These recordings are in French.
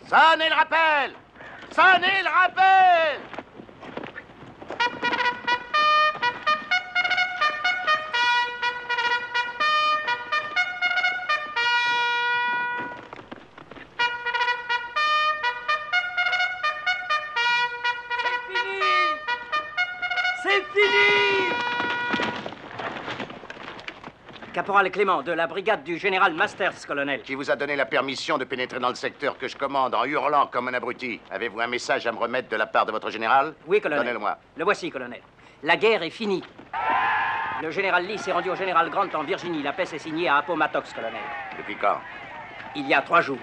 Sonnez le rappel! Sonnez le rappel! Caporal Clément, de la brigade du général Masters, colonel. Qui vous a donné la permission de pénétrer dans le secteur que je commande en hurlant comme un abruti? Avez-vous un message à me remettre de la part de votre général? Oui, colonel. Donnez-le-moi. Le voici, colonel. La guerre est finie. Le général Lee s'est rendu au général Grant en Virginie. La paix s'est signée à Appomattox, colonel. Depuis quand? Il y a 3 jours.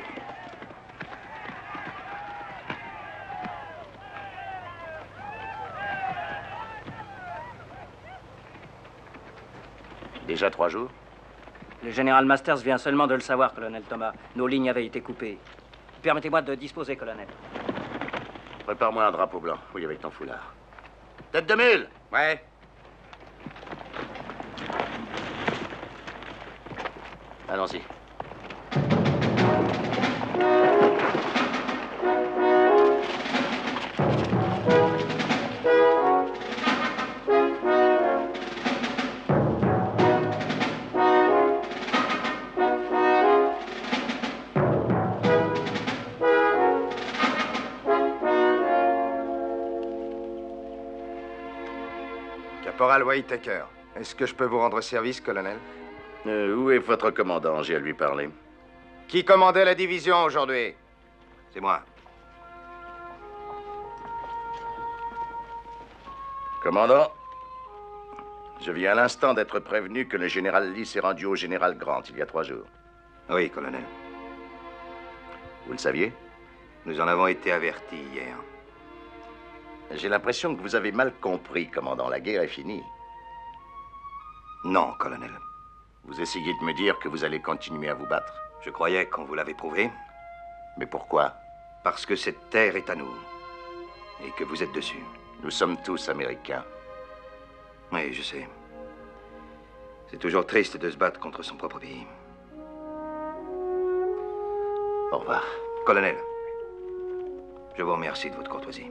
Déjà 3 jours? Le général Masters vient seulement de le savoir, colonel Thomas. Nos lignes avaient été coupées. Permettez-moi de disposer, colonel. Prépare-moi un drapeau blanc. Oui, avec ton foulard. Tête de mule! Ouais. Allons-y. Caporal Whitaker, est-ce que je peux vous rendre service, colonel? Où est votre commandant? J'ai à lui parler. Qui commandait la division aujourd'hui? C'est moi. Commandant, je viens à l'instant d'être prévenu que le général Lee s'est rendu au général Grant il y a 3 jours. Oui, colonel. Vous le saviez? Nous en avons été avertis hier. J'ai l'impression que vous avez mal compris, commandant. La guerre est finie. Non, colonel. Vous essayez de me dire que vous allez continuer à vous battre. Je croyais qu'on vous l'avait prouvé. Mais pourquoi? Parce que cette terre est à nous. Et que vous êtes dessus. Nous sommes tous Américains. Oui, je sais. C'est toujours triste de se battre contre son propre pays. Au revoir. Colonel, je vous remercie de votre courtoisie.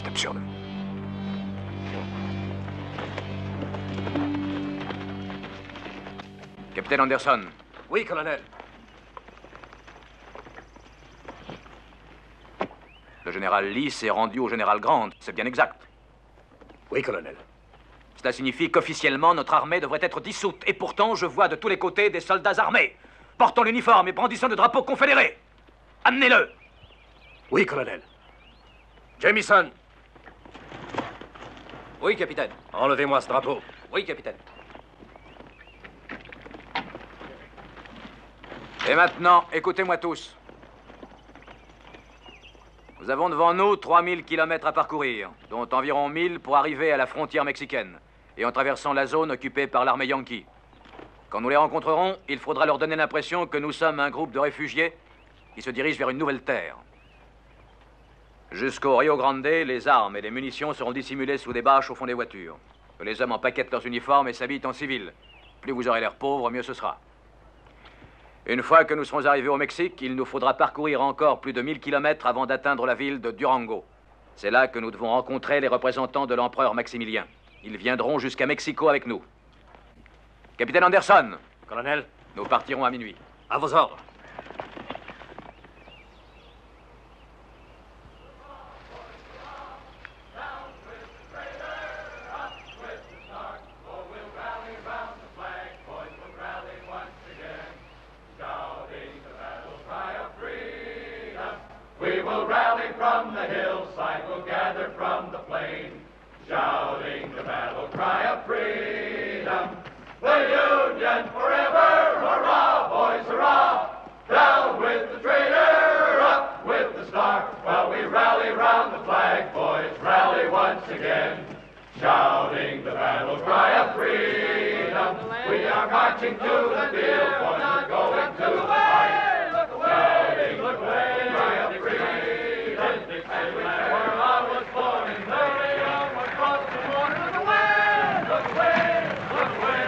Absurde. Capitaine Anderson. Oui, colonel. Le général Lee s'est rendu au général Grant, c'est bien exact. Oui, colonel. Cela signifie qu'officiellement, notre armée devrait être dissoute. Et pourtant, je vois de tous les côtés des soldats armés, portant l'uniforme et brandissant le drapeau confédéré. Amenez-le. Oui, colonel. Jamison, Oui, capitaine. enlevez-moi ce drapeau. Oui, capitaine. Et maintenant, écoutez-moi tous. Nous avons devant nous 3000 kilomètres à parcourir, dont environ 1000 pour arriver à la frontière mexicaine, et en traversant la zone occupée par l'armée Yankee. Quand nous les rencontrerons, il faudra leur donner l'impression que nous sommes un groupe de réfugiés qui se dirigent vers une nouvelle terre. Jusqu'au Rio Grande, les armes et les munitions seront dissimulées sous des bâches au fond des voitures. Que les hommes empaquettent leurs uniformes et s'habillent en civil. Plus vous aurez l'air pauvre, mieux ce sera. Une fois que nous serons arrivés au Mexique, il nous faudra parcourir encore plus de 1000 kilomètres avant d'atteindre la ville de Durango. C'est là que nous devons rencontrer les représentants de l'empereur Maximilien. Ils viendront jusqu'à Mexico avec nous. Capitaine Anderson, Colonel, nous partirons à minuit. à vos ordres. We will rally from the hillside, we'll gather from the plain, shouting the battle cry of freedom. The Union forever, hurrah, boys, hurrah! Down with the traitor, up with the star, while we rally round the flag, boys, rally once again, shouting the battle cry of freedom. We are marching to the field, boys, we're going to the fight. Shouting the cry of freedom, and we where I was born in Maryland, across the border, look away, look away, look away.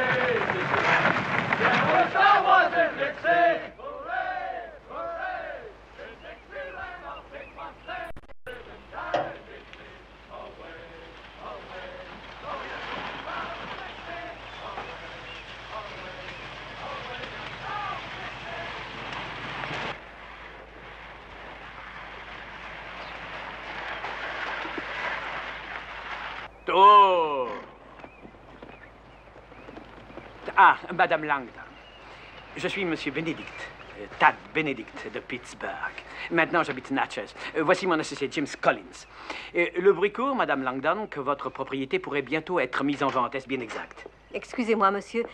Yeah, I wish I was in Dixie. Hooray, hooray, in Dixieland, I'll take my stand. And die in Dixie. Away, away, oh yes, bound to Dixie. Away, away, away, down Dixie. Oh! Ah, Madame Langdon. Je suis Monsieur Benedict, Tad Benedict de Pittsburgh. Maintenant, j'habite Natchez. Voici mon associé James Collins. Le bruit court, Madame Langdon, que votre propriété pourrait bientôt être mise en vente. Est-ce bien exact? Excusez-moi, monsieur.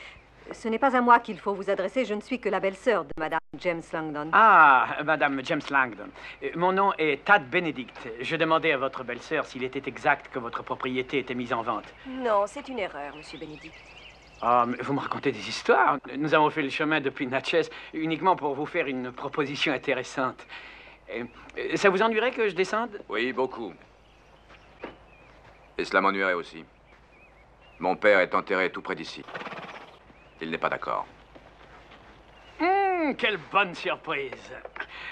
Ce n'est pas à moi qu'il faut vous adresser. Je ne suis que la belle-sœur de Madame James Langdon. Ah, Madame James Langdon. Mon nom est Tad Benedict. Je demandais à votre belle-sœur s'il était exact que votre propriété était mise en vente. Non, c'est une erreur, monsieur Benedict. Ah, mais vous me racontez des histoires. Nous avons fait le chemin depuis Natchez uniquement pour vous faire une proposition intéressante. Ça vous ennuierait que je descende? Oui, beaucoup. Et cela m'ennuierait aussi. Mon père est enterré tout près d'ici. Il n'est pas d'accord. Quelle bonne surprise.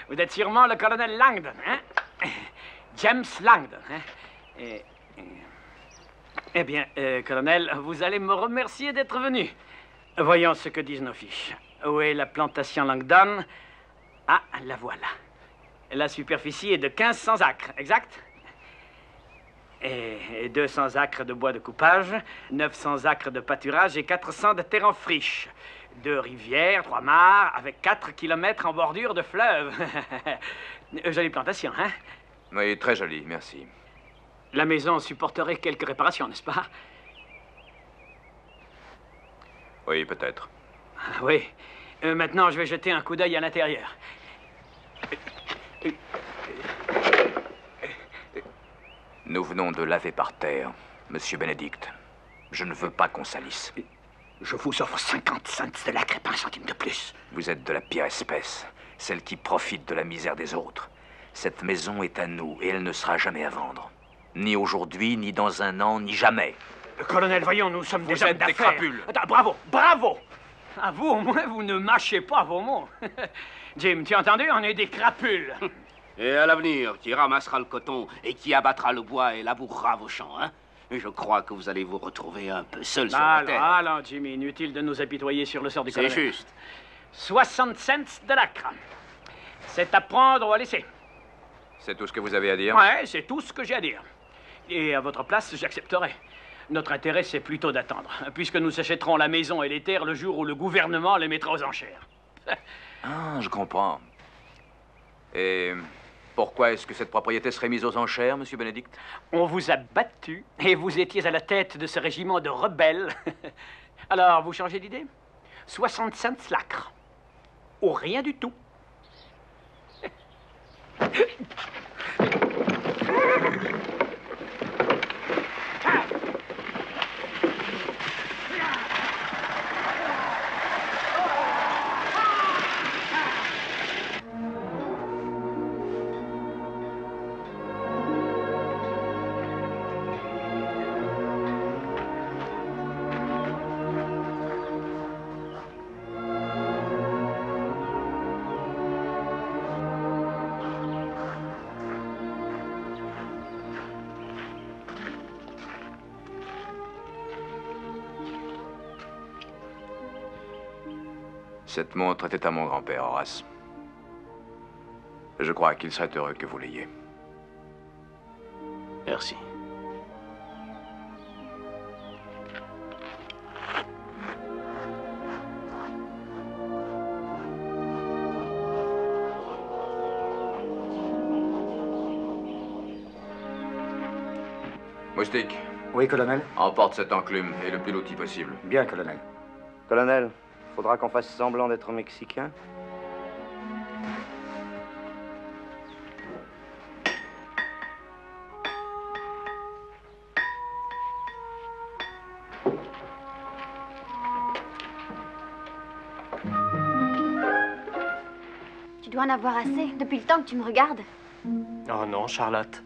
Vous êtes sûrement le colonel Langdon, hein? James Langdon, hein? Eh bien, colonel, vous allez me remercier d'être venu. Voyons ce que disent nos fiches. Où est la plantation Langdon? Ah, la voilà. La superficie est de 1500 acres, exact? Et 200 acres de bois de coupage, 900 acres de pâturage et 400 de terre en friche. 2 rivières, 3 mares, avec 4 kilomètres en bordure de fleuve. Jolie plantation, hein? Oui, très joli, merci. La maison supporterait quelques réparations, n'est-ce pas? Oui, peut-être. Ah, oui. Maintenant, je vais jeter un coup d'œil à l'intérieur. Nous venons de laver par terre, Monsieur Benedict. Je ne veux pas qu'on salisse. Je vous offre 50 cents de la crêpe, 1 centime de plus. Vous êtes de la pire espèce, celle qui profite de la misère des autres. Cette maison est à nous et elle ne sera jamais à vendre. Ni aujourd'hui, ni dans 1 an, ni jamais. Colonel, voyons, nous sommes des hommes êtes des d'affaires. crapules. Attends, bravo, bravo! À vous, au moins, vous ne mâchez pas vos mots. Jim, tu as entendu? On est des crapules. Et à l'avenir, qui ramassera le coton et qui abattra le bois et labourera vos champs, hein? Et je crois que vous allez vous retrouver un peu seul sur la terre. Alors, Jimmy, inutile de nous apitoyer sur le sort du colonel. C'est juste. 60 cents de l'acre. C'est à prendre ou à laisser. C'est tout ce que vous avez à dire? Ouais, c'est tout ce que j'ai à dire. Et à votre place, j'accepterai. Notre intérêt, c'est plutôt d'attendre, puisque nous achèterons la maison et les terres le jour où le gouvernement les mettra aux enchères. Ah, je comprends. Et pourquoi est-ce que cette propriété serait mise aux enchères, Monsieur Benedict? On vous a battu et vous étiez à la tête de ce régiment de rebelles. Alors, vous changez d'idée? 60 cents l'acre. Ou rien du tout. Cette montre était à mon grand-père, Horace. Je crois qu'il serait heureux que vous l'ayez. Merci. Moustique, Oui, colonel. emporte cette enclume et le plus loti possible. Bien, colonel. Colonel, faudra qu'on fasse semblant d'être mexicain. Tu dois en avoir assez depuis le temps que tu me regardes. Oh non, Charlotte.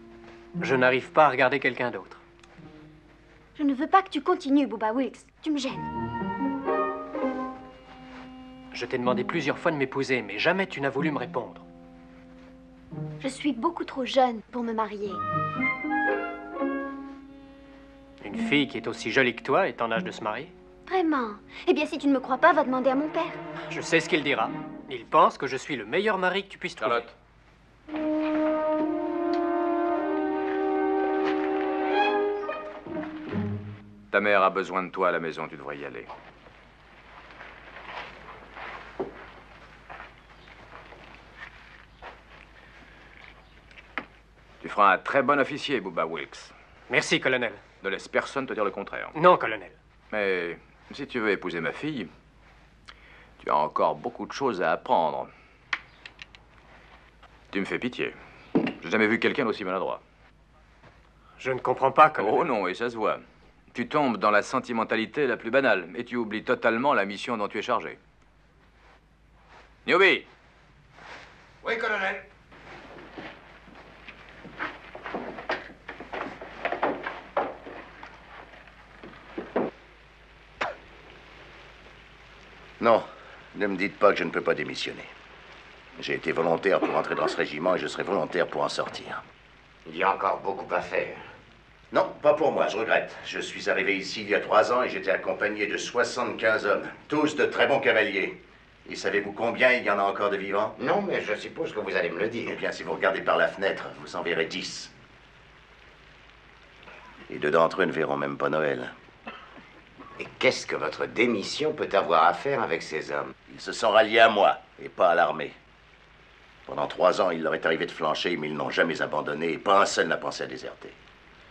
Je n'arrive pas à regarder quelqu'un d'autre. Je ne veux pas que tu continues, Bubba Wilkes. Tu me gênes. Je t'ai demandé plusieurs fois de m'épouser, mais jamais tu n'as voulu me répondre. Je suis beaucoup trop jeune pour me marier. Une fille qui est aussi jolie que toi est en âge de se marier? Vraiment? Eh bien, si tu ne me crois pas, va demander à mon père. Je sais ce qu'il dira. Il pense que je suis le meilleur mari que tu puisses trouver. Charlotte. Ta mère a besoin de toi à la maison, tu devrais y aller. Tu feras un très bon officier, Bubba Wilkes. Merci, colonel. Ne laisse personne te dire le contraire. Non, colonel. Mais si tu veux épouser ma fille, tu as encore beaucoup de choses à apprendre. Tu me fais pitié. J'ai jamais vu quelqu'un d'aussi maladroit. Je ne comprends pas, colonel. Oh non, et ça se voit. Tu tombes dans la sentimentalité la plus banale et tu oublies totalement la mission dont tu es chargé. Newby! Oui, colonel. Non, ne me dites pas que je ne peux pas démissionner. J'ai été volontaire pour entrer dans ce régiment et je serai volontaire pour en sortir. Il y a encore beaucoup à faire. Non, pas pour moi, je regrette. Je suis arrivé ici il y a 3 ans et j'étais accompagné de 75 hommes, tous de très bons cavaliers. Et savez-vous combien il y en a encore de vivants? Non, mais je suppose que vous allez me le dire. Eh bien, si vous regardez par la fenêtre, vous en verrez 10. Et 2 d'entre eux ne verront même pas Noël. Et qu'est-ce que votre démission peut avoir à faire avec ces hommes? Ils se sont ralliés à moi et pas à l'armée. Pendant 3 ans, il leur est arrivé de flancher, mais ils n'ont jamais abandonné et pas un seul n'a pensé à déserter.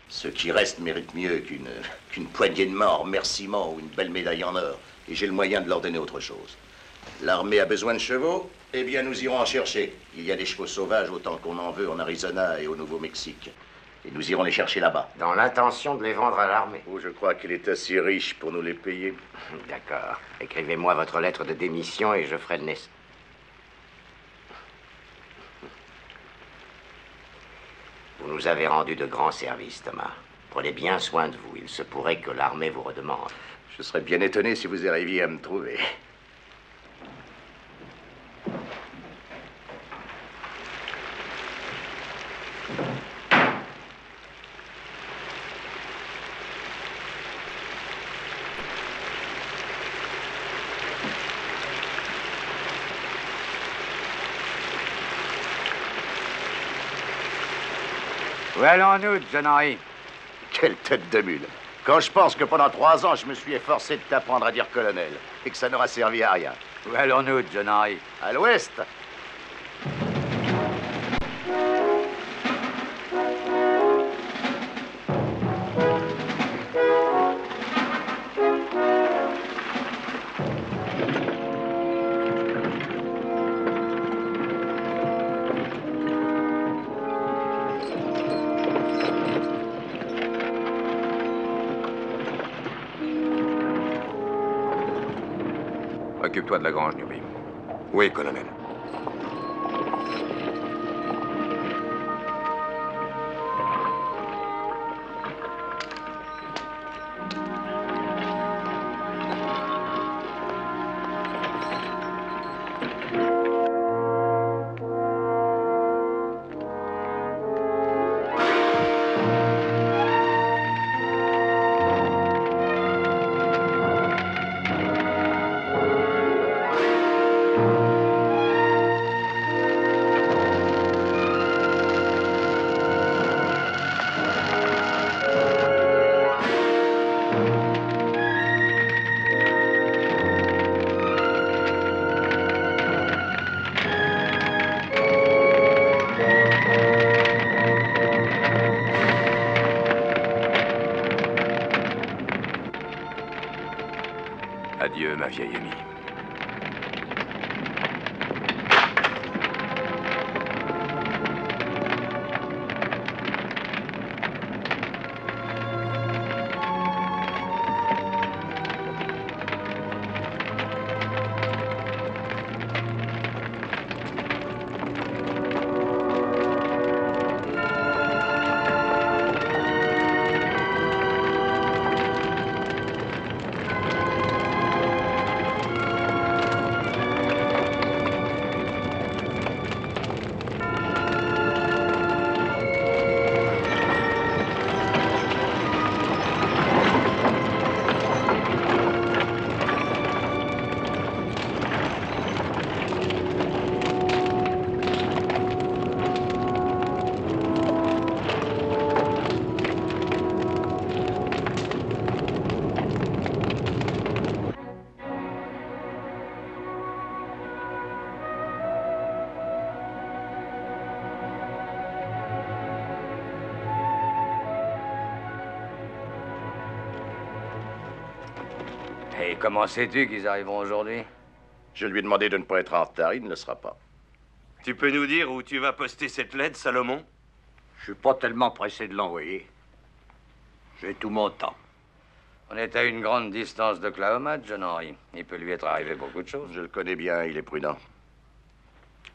Ceux qui restent méritent mieux qu'une poignée de main en remerciement ou une belle médaille en or. Et j'ai le moyen de leur donner autre chose. L'armée a besoin de chevaux? Eh bien, nous irons en chercher. Il y a des chevaux sauvages autant qu'on en veut en Arizona et au Nouveau-Mexique. Et nous irons les chercher là-bas. Dans l'intention de les vendre à l'armée? Oh, je crois qu'il est assez riche pour nous les payer. D'accord. Écrivez-moi votre lettre de démission et je ferai le nécessaire. Vous nous avez rendu de grands services, Thomas. Prenez bien soin de vous. Il se pourrait que l'armée vous redemande. Je serais bien étonné si vous arriviez à me trouver. Où allons-nous, John Henry? Quelle tête de mule. Quand je pense que pendant 3 ans, je me suis efforcé de t'apprendre à dire colonel, et que ça n'aura servi à rien. Où allons-nous, John Henry? À l'ouest. Occupe-toi de la grange, Newby. Oui, colonel. Adieu, ma vieille amie. Et comment sais-tu qu'ils arriveront aujourd'hui? Je lui ai demandé de ne pas être en retard, il ne le sera pas. Tu peux nous dire où tu vas poster cette lettre, Salomon? Je suis pas tellement pressé de l'envoyer. J'ai tout mon temps. On est à une grande distance d'Oklahoma, John Henry. Il peut lui être arrivé beaucoup de choses. Je le connais bien, il est prudent.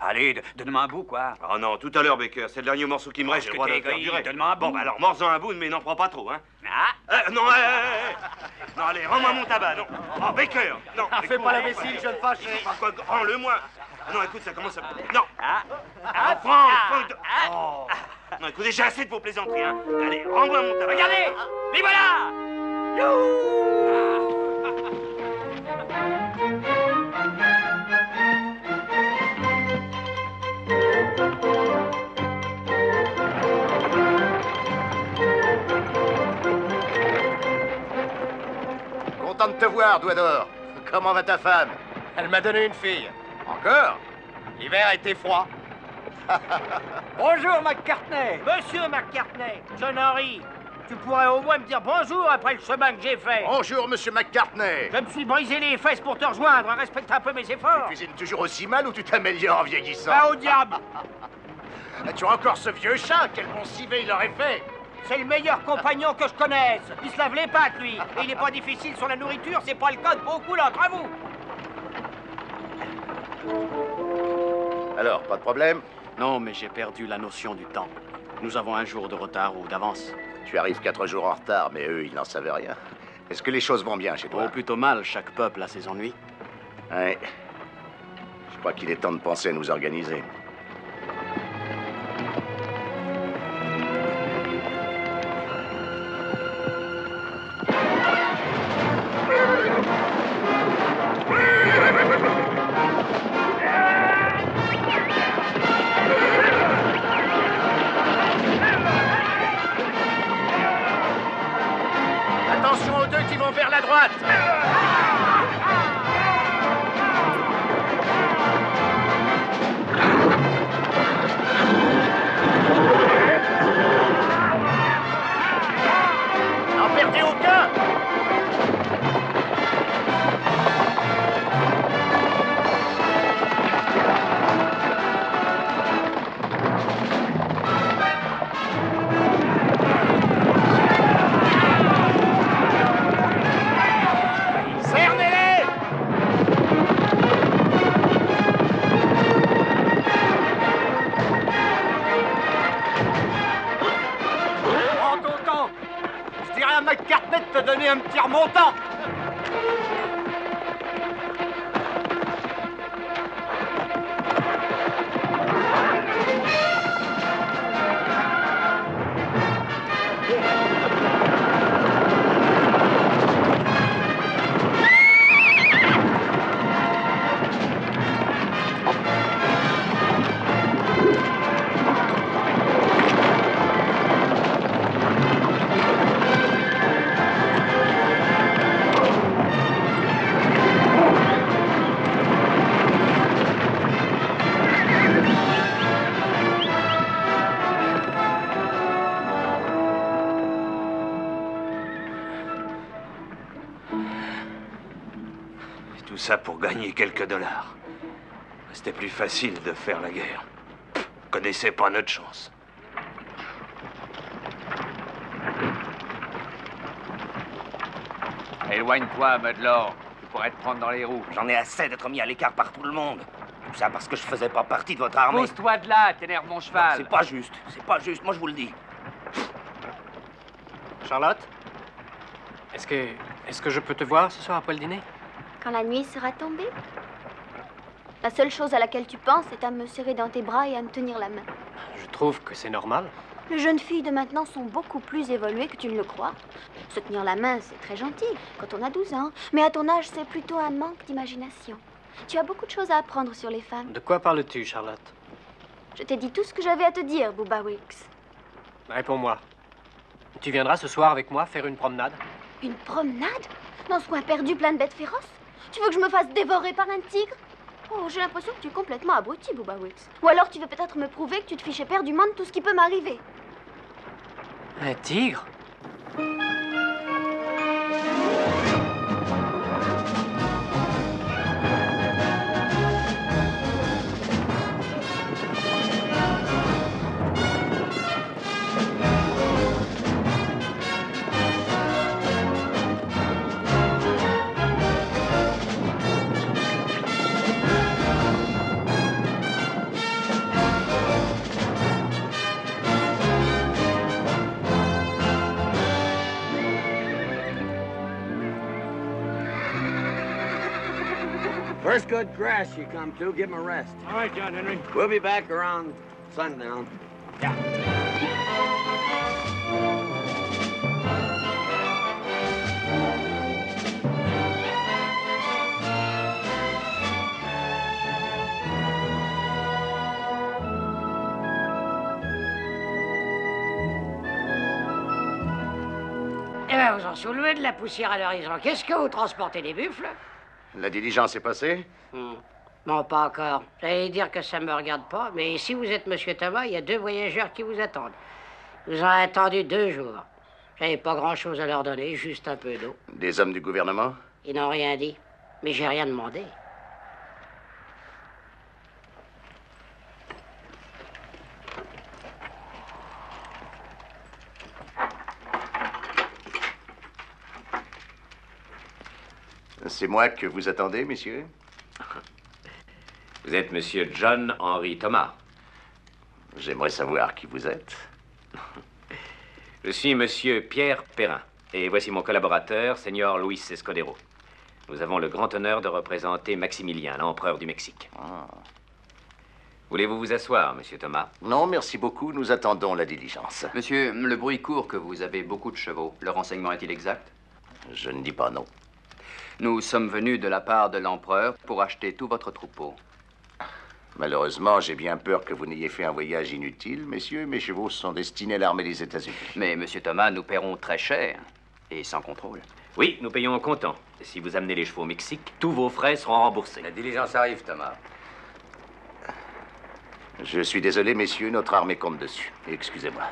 Allez, donne-moi un bout, quoi. Oh non, tout à l'heure, Baker. C'est le dernier morceau qui me reste. J'ai le droit de le faire durer. Donne-moi un bout. Bon, bah alors, mords-en un bout, mais n'en prends pas trop, hein. Ah Non, non, allez, rends-moi mon tabac, non. Oh, Baker. Non. Fais pas l'imbécile, jeune fâché. Quoi, rends-le-moi. Non, écoute, ça commence à... Non. Ah, Prends. Oh. Non, écoutez, j'ai assez de vos plaisanteries, hein. Allez, rends-moi mon tabac. Regardez. Les voilà. Content de te voir, Doigt d'Or. Comment va ta femme? Elle m'a donné une fille. Encore? L'hiver a été froid. Bonjour, McCartney. Monsieur McCartney, John Henry, tu pourrais au moins me dire bonjour après le chemin que j'ai fait. Bonjour, monsieur McCartney. Je me suis brisé les fesses pour te rejoindre. Respecte un peu mes efforts. Tu cuisines toujours aussi mal ou tu t'améliores en vieillissant? Va au diable. Tu as encore ce vieux chat? Quel bon civet il aurait fait! C'est le meilleur compagnon que je connaisse. Il se lave les pattes, lui. Et il n'est pas difficile sur la nourriture, c'est pas le cas de beaucoup d'entre vous. Alors, pas de problème? Non, mais j'ai perdu la notion du temps. Nous avons un jour de retard ou d'avance. Tu arrives 4 jours en retard, mais eux, ils n'en savaient rien. Est-ce que les choses vont bien chez toi? Oh, plutôt mal. Chaque peuple a ses ennuis. Ouais. Je crois qu'il est temps de penser à nous organiser. droite. N'en perdez aucun! McCartney de te donner un petit remontant. Tout ça pour gagner quelques dollars. C'était plus facile de faire la guerre. Vous connaissez pas notre chance. Éloigne-toi, Mudlord. Tu pourrais te prendre dans les roues. J'en ai assez d'être mis à l'écart par tout le monde. Tout ça parce que je faisais pas partie de votre armée. Pousse-toi de là, t'énerves mon cheval. C'est pas juste. C'est pas juste. Moi, je vous le dis. Charlotte? Est-ce que je peux te voir ce soir après le dîner? Quand la nuit sera tombée? La seule chose à laquelle tu penses est à me serrer dans tes bras et à me tenir la main. Je trouve que c'est normal. Les jeunes filles de maintenant sont beaucoup plus évoluées que tu ne le crois. Se tenir la main, c'est très gentil quand on a 12 ans. Mais à ton âge, c'est plutôt un manque d'imagination. Tu as beaucoup de choses à apprendre sur les femmes. De quoi parles-tu, Charlotte? Je t'ai dit tout ce que j'avais à te dire, Bubba Wilkes. Réponds-moi. Tu viendras ce soir avec moi faire une promenade? Une promenade? Dans ce coin perdu plein de bêtes féroces? Tu veux que je me fasse dévorer par un tigre? Oh, j'ai l'impression que tu es complètement abruti, Bubba Wilkes. Ou alors tu veux peut-être me prouver que tu te fiches éperdument de tout ce qui peut m'arriver. Un tigre? First good grass you come to, give him a rest. All right, John Henry. We'll be back around sundown. Yeah. Eh ben, vous en soulevez de la poussière à l'horizon. Qu'est-ce que vous transportez, des buffles? La diligence est passée? Non, pas encore. J'allais dire que ça me regarde pas, mais si vous êtes Monsieur Thomas, il y a 2 voyageurs qui vous attendent. Ils ont attendu 2 jours. J'avais pas grand-chose à leur donner, juste un peu d'eau. Des hommes du gouvernement? Ils n'ont rien dit, mais j'ai rien demandé. C'est moi que vous attendez, messieurs? Vous êtes Monsieur John Henry Thomas. J'aimerais savoir qui vous êtes. Je suis Monsieur Pierre Perrin. Et voici mon collaborateur, Seigneur Luis Escudero. Nous avons le grand honneur de représenter Maximilien, l'empereur du Mexique. Ah. Voulez-vous vous asseoir, Monsieur Thomas? Non, merci beaucoup. Nous attendons la diligence. Monsieur, le bruit court que vous avez beaucoup de chevaux. Le renseignement est-il exact? Je ne dis pas non. Nous sommes venus de la part de l'empereur pour acheter tout votre troupeau. Malheureusement, j'ai bien peur que vous n'ayez fait un voyage inutile, messieurs. Mes chevaux sont destinés à l'armée des États-Unis. Mais, Monsieur Thomas, nous paierons très cher et sans contrôle. Oui, nous payons en comptant. Si vous amenez les chevaux au Mexique, tous vos frais seront remboursés. La diligence arrive, Thomas. Je suis désolé, messieurs, notre armée compte dessus. Excusez-moi.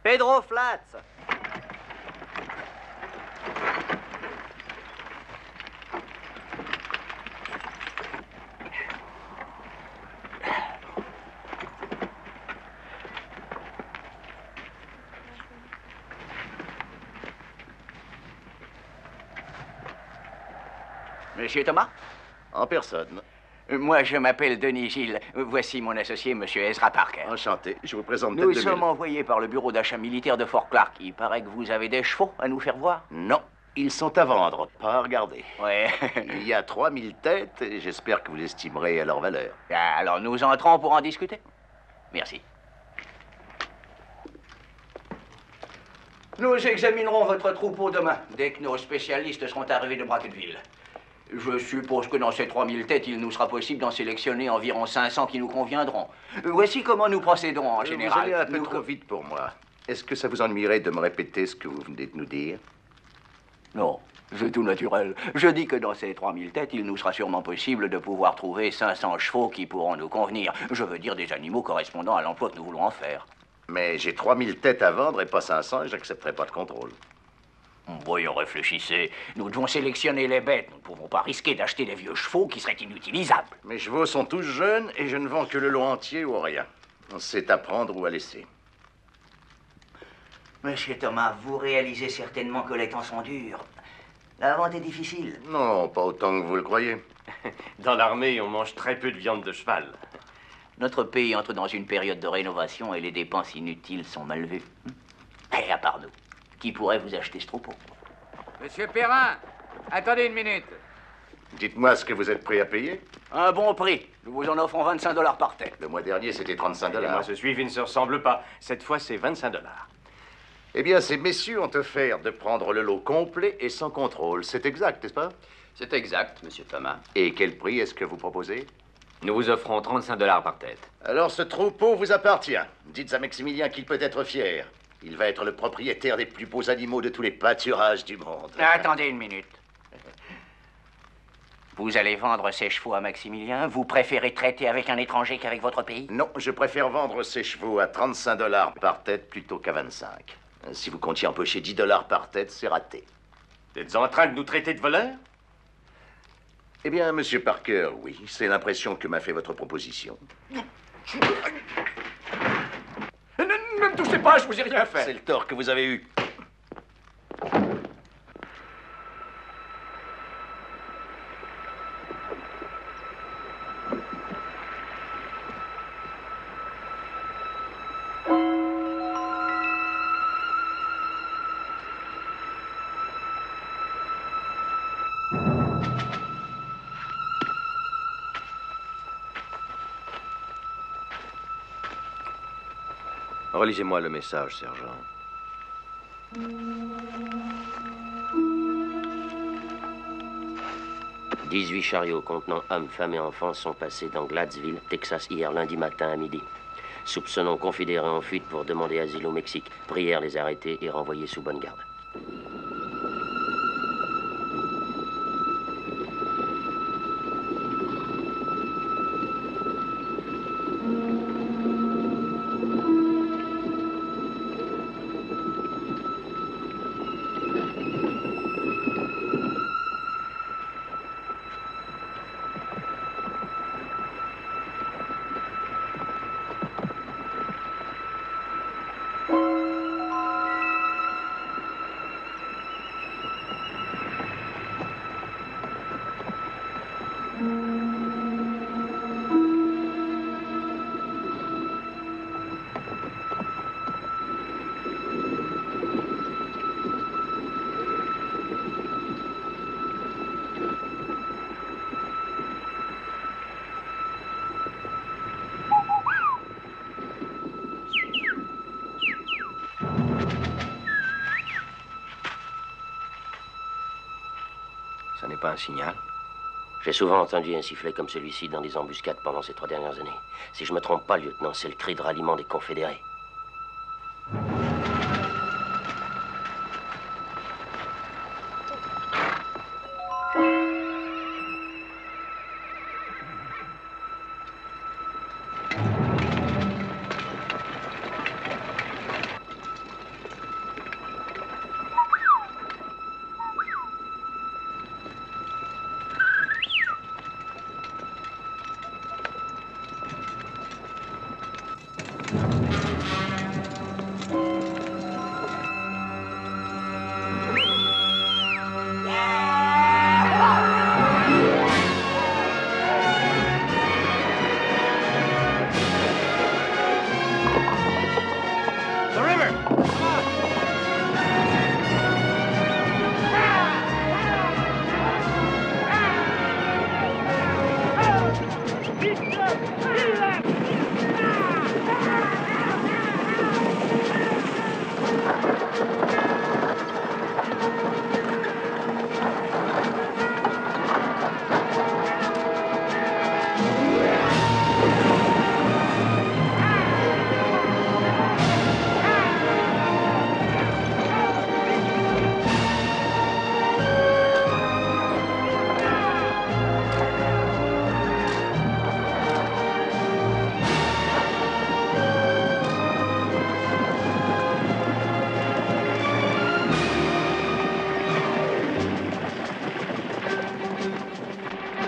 Pedro Flats. Monsieur Thomas? En personne. Moi, je m'appelle Denis Gilles. Voici mon associé, Monsieur Ezra Parker. Enchanté. Je vous présente Nous Ted sommes DeMille. envoyés par le bureau d'achat militaire de Fort Clark. Il paraît que vous avez des chevaux à nous faire voir. Non, ils sont à vendre, pas à regarder. Ouais. Il y a 3000 têtes et j'espère que vous l'estimerez à leur valeur. Alors, nous entrons pour en discuter. Merci. Nous examinerons votre troupeau demain, dès que nos spécialistes seront arrivés de Brackettville. Je suppose que dans ces 3000 têtes, il nous sera possible d'en sélectionner environ 500 qui nous conviendront. Voici comment nous procédons en général. Vous allez un peu trop vite pour moi. Est-ce que ça vous ennuierait de me répéter ce que vous venez de nous dire? Non, c'est tout naturel. Je dis que dans ces 3000 têtes, il nous sera sûrement possible de pouvoir trouver 500 chevaux qui pourront nous convenir. Je veux dire des animaux correspondant à l'emploi que nous voulons en faire. Mais j'ai 3000 têtes à vendre et pas 500 et j'accepterai pas de contrôle. Voyons, réfléchissez. Nous devons sélectionner les bêtes. Nous ne pouvons pas risquer d'acheter des vieux chevaux qui seraient inutilisables. Mes chevaux sont tous jeunes et je ne vends que le lot entier ou rien. C'est à prendre ou à laisser. Monsieur Thomas, vous réalisez certainement que les temps sont durs. La vente est difficile. Non, pas autant que vous le croyez. Dans l'armée, on mange très peu de viande de cheval. Notre pays entre dans une période de rénovation et les dépenses inutiles sont mal vues. Et à part nous, qui pourrait vous acheter ce troupeau? Monsieur Perrin, attendez une minute. Dites-moi ce que vous êtes prêt à payer. Un bon prix. Nous vous en offrons 25 $ par tête. Le mois dernier, c'était 35 $. Et moi, ce suivi ne se ressemble pas. Cette fois, c'est 25 $. Eh bien, ces messieurs ont offert de prendre le lot complet et sans contrôle. C'est exact, n'est-ce pas? C'est exact, monsieur Thomas. Et quel prix est-ce que vous proposez? Nous vous offrons 35 $ par tête. Alors, ce troupeau vous appartient. Dites à Maximilien qu'il peut être fier. Il va être le propriétaire des plus beaux animaux de tous les pâturages du monde. Attendez une minute. Vous allez vendre ces chevaux à Maximilien? Vous préférez traiter avec un étranger qu'avec votre pays? Non, je préfère vendre ces chevaux à 35 $ par tête plutôt qu'à 25. Si vous comptiez empocher 10 $ par tête, c'est raté. Vous êtes en train de nous traiter de voleurs? Eh bien, monsieur Parker, oui, c'est l'impression que m'a fait votre proposition. Ne me touchez pas, je vous ai rien fait. C'est le tort que vous avez eu. Relisez-moi le message, sergent. « 18 chariots contenant hommes, femmes et enfants sont passés dans Gladesville, Texas, hier lundi matin à midi. Soupçonnons confédérés en fuite pour demander asile au Mexique. Prièrent les arrêter et renvoyer sous bonne garde. » pas un signal? J'ai souvent entendu un sifflet comme celui-ci dans des embuscades pendant ces 3 dernières années. Si je me trompe pas, lieutenant, c'est le cri de ralliement des confédérés.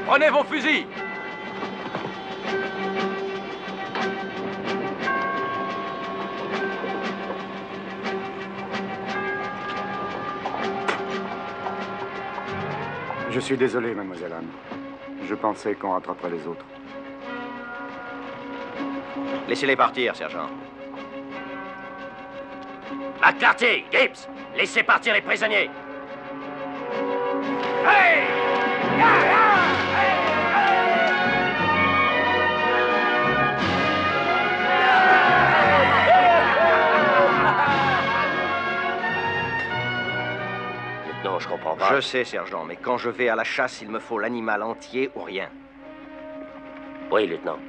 Prenez vos fusils! Je suis désolé, mademoiselle Anne. Je pensais qu'on rattraperait les autres. Laissez-les partir, sergent. McCarthy, Gibbs, laissez partir les prisonniers. Hey! Non, je comprends pas. Je sais, sergent, mais quand je vais à la chasse, il me faut l'animal entier ou rien. Oui, lieutenant.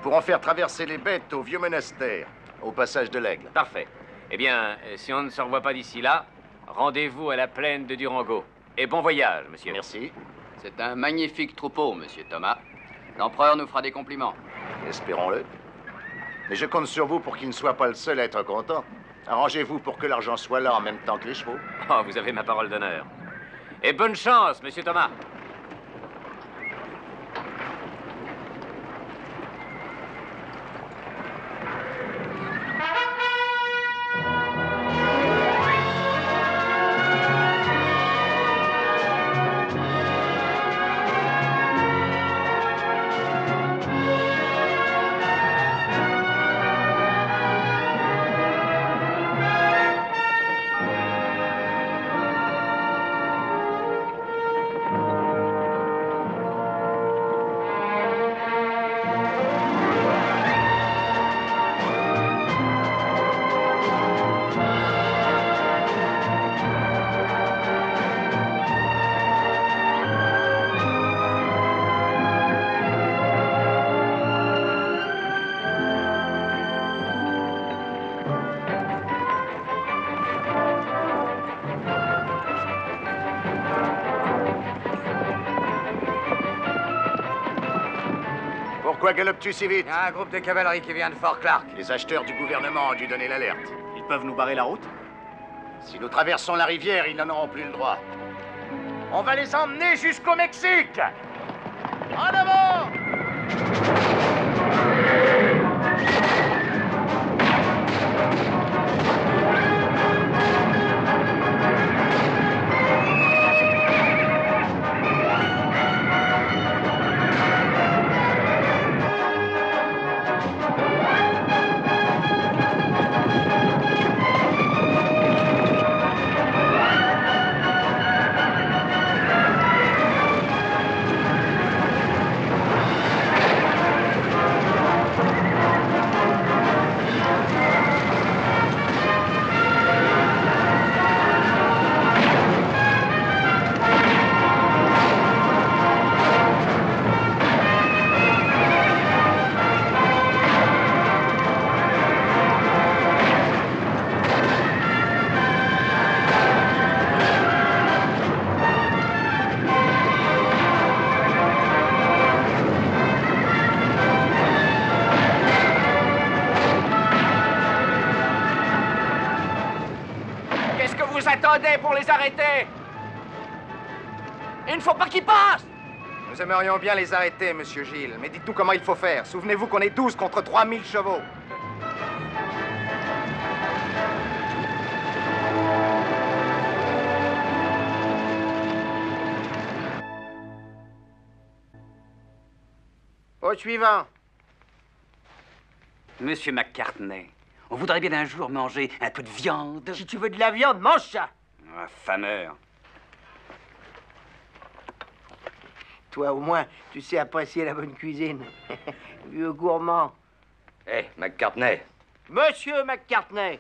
Pour en faire traverser les bêtes au vieux monastère, au passage de l'Aigle. Parfait. Eh bien, si on ne se revoit pas d'ici là, rendez-vous à la plaine de Durango. Et bon voyage, monsieur. Merci. C'est un magnifique troupeau, monsieur Thomas. L'empereur nous fera des compliments. Espérons-le. Mais je compte sur vous pour qu'il ne soit pas le seul à être content. Arrangez-vous pour que l'argent soit là en même temps que les chevaux. Oh, vous avez ma parole d'honneur. Et bonne chance, monsieur Thomas. Pourquoi galopes-tu si vite? Il y a un groupe de cavalerie qui vient de Fort Clark. Les acheteurs du gouvernement ont dû donner l'alerte. Ils peuvent nous barrer la route? Si nous traversons la rivière, ils n'en auront plus le droit. On va les emmener jusqu'au Mexique! En avant! vous attendez pour les arrêter. Il ne faut pas qu'ils passent. Nous aimerions bien les arrêter, monsieur Gilles, mais dites-nous comment il faut faire. Souvenez-vous qu'on est 12 contre 3000 chevaux. Au suivant. Monsieur McCartney, on voudrait bien un jour manger un peu de viande. Si tu veux de la viande, mange ça. Ah, fameur. Toi, au moins, tu sais apprécier la bonne cuisine. Vieux gourmand. Hé, McCartney. Monsieur McCartney.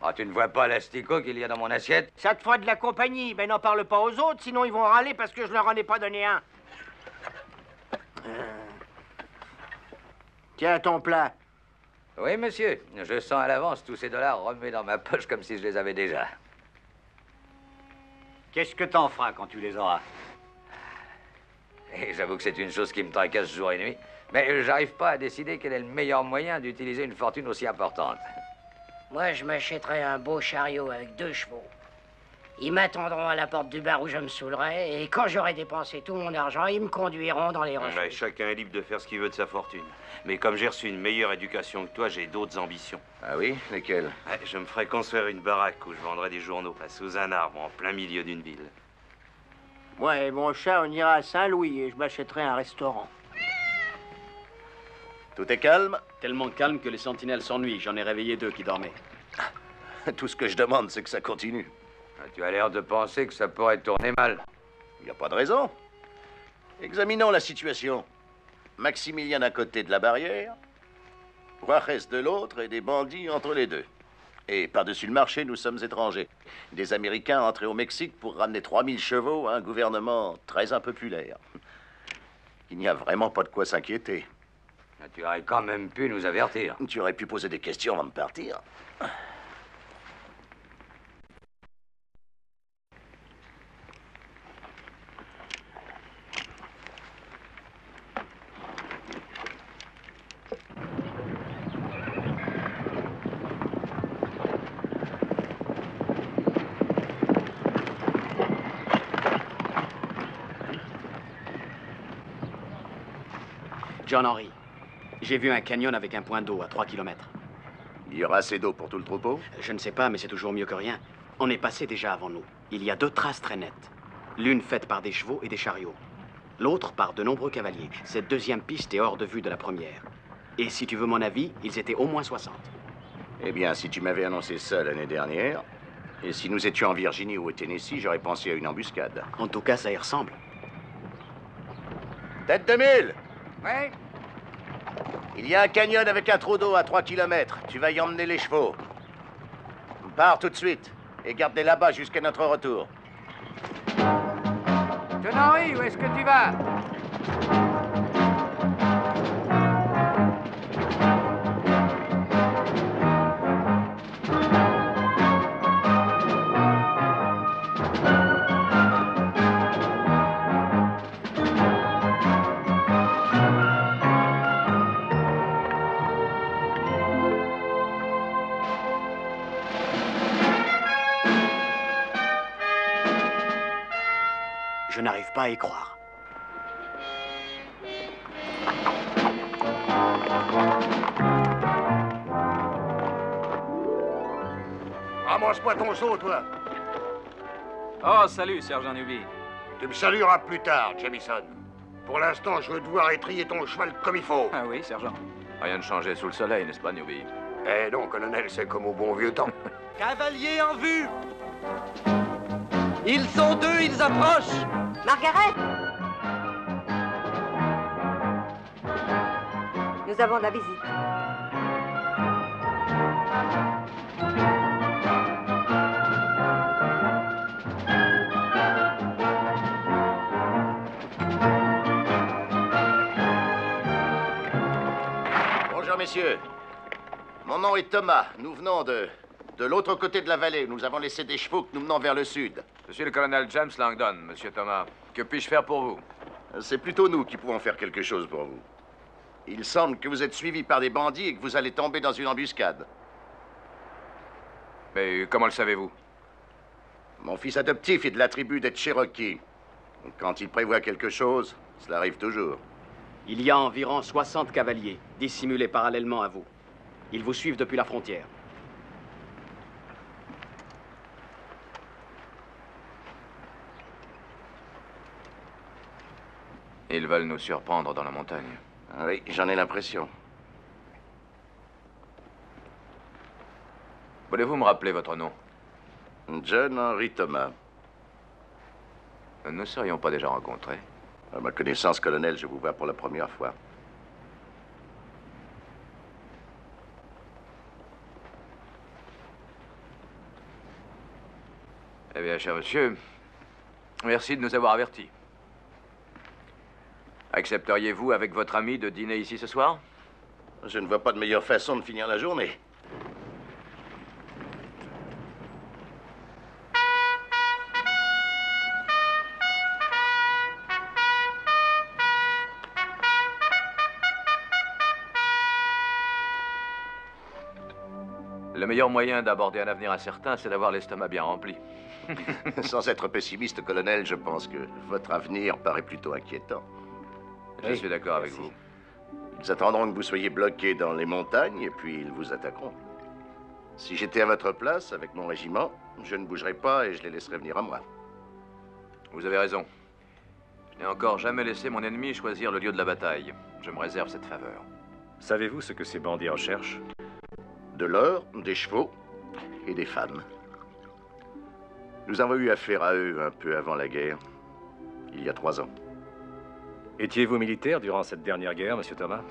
Ah, tu ne vois pas l'asticot qu'il y a dans mon assiette? Ça te fera de la compagnie, mais n'en parle pas aux autres, sinon ils vont râler parce que je leur en ai pas donné un. Tiens, ton plat. Oui, monsieur. Je sens à l'avance tous ces dollars remués dans ma poche comme si je les avais déjà. Qu'est-ce que t'en feras quand tu les auras? Et j'avoue que c'est une chose qui me tracasse jour et nuit. Mais j'arrive pas à décider quel est le meilleur moyen d'utiliser une fortune aussi importante. Moi, je m'achèterais un beau chariot avec 2 chevaux. Ils m'attendront à la porte du bar où je me saoulerai, et quand j'aurai dépensé tout mon argent, ils me conduiront dans les rochers. Ouais, chacun est libre de faire ce qu'il veut de sa fortune. Mais comme j'ai reçu une meilleure éducation que toi, j'ai d'autres ambitions. Ah oui? Lesquelles? Ouais, je me ferais construire une baraque où je vendrais des journaux, sous un arbre, en plein milieu d'une ville. Moi et mon chat, on ira à Saint-Louis et je m'achèterai un restaurant. Tout est calme? Tellement calme que les sentinelles s'ennuient. J'en ai réveillé 2 qui dormaient. Tout ce que je demande, c'est que ça continue. Tu as l'air de penser que ça pourrait tourner mal. Il n'y a pas de raison. Examinons la situation. Maximilien d'un côté de la barrière, Juarez de l'autre et des bandits entre les deux. Et par-dessus le marché, nous sommes étrangers. Des Américains entrés au Mexique pour ramener 3000 chevaux à un gouvernement très impopulaire. Il n'y a vraiment pas de quoi s'inquiéter. Tu aurais quand même pu nous avertir. Tu aurais pu poser des questions avant de partir. John Henry, j'ai vu un canyon avec un point d'eau à 3 km. Il y aura assez d'eau pour tout le troupeau? Je ne sais pas, mais c'est toujours mieux que rien. On est passé déjà avant nous. Il y a 2 traces très nettes. L'une faite par des chevaux et des chariots. L'autre par de nombreux cavaliers. Cette deuxième piste est hors de vue de la première. Et si tu veux mon avis, ils étaient au moins 60. Eh bien, si tu m'avais annoncé ça l'année dernière, et si nous étions en Virginie ou au Tennessee, j'aurais pensé à une embuscade. En tout cas, ça y ressemble. Tête de mule! Oui? Il y a un canyon avec un trou d'eau à 3 km. Tu vas y emmener les chevaux. Pars tout de suite et garde-les là-bas jusqu'à notre retour. John Henry, où est-ce que tu vas? Je n'arrive pas à y croire. Ramasse-moi ton seau, toi. Oh, salut, sergent Newby. Tu me salueras plus tard, Jamison. Pour l'instant, je veux devoir étrier ton cheval comme il faut. Ah oui, sergent. Rien de changé sous le soleil, n'est-ce pas, Newby? Eh non, colonel, c'est comme au bon vieux temps. Cavalier en vue! Ils sont 2, ils approchent! Margaret! Nous avons de la visite. Bonjour, messieurs. Mon nom est Thomas. Nous venons de l'autre côté de la vallée. Nous avons laissé des chevaux que nous menons vers le sud. Je suis le colonel James Langdon, monsieur Thomas. Que puis-je faire pour vous? C'est plutôt nous qui pouvons faire quelque chose pour vous. Il semble que vous êtes suivi par des bandits et que vous allez tomber dans une embuscade. Mais comment le savez-vous? Mon fils adoptif est de la tribu des Cherokees. Quand il prévoit quelque chose, cela arrive toujours. Il y a environ 60 cavaliers, dissimulés parallèlement à vous. Ils vous suivent depuis la frontière. Ils veulent nous surprendre dans la montagne. Oui, j'en ai l'impression. Voulez-vous me rappeler votre nom? John Henry Thomas. Nous ne serions pas déjà rencontrés? À ma connaissance, colonel, je vous vois pour la première fois. Eh bien, cher monsieur, merci de nous avoir avertis. Accepteriez-vous avec votre ami de dîner ici ce soir? Je ne vois pas de meilleure façon de finir la journée. Le meilleur moyen d'aborder un avenir incertain, c'est d'avoir l'estomac bien rempli. Sans être pessimiste, colonel, je pense que votre avenir paraît plutôt inquiétant. Je suis d'accord avec vous. Ils attendront que vous soyez bloqué dans les montagnes et puis ils vous attaqueront. Si j'étais à votre place, avec mon régiment, je ne bougerais pas et je les laisserais venir à moi. Vous avez raison. Je n'ai encore jamais laissé mon ennemi choisir le lieu de la bataille. Je me réserve cette faveur. Savez-vous ce que ces bandits recherchent? De l'or, des chevaux et des femmes. Nous avons eu affaire à eux un peu avant la guerre, il y a 3 ans. Étiez-vous militaire durant cette dernière guerre, monsieur Thomas?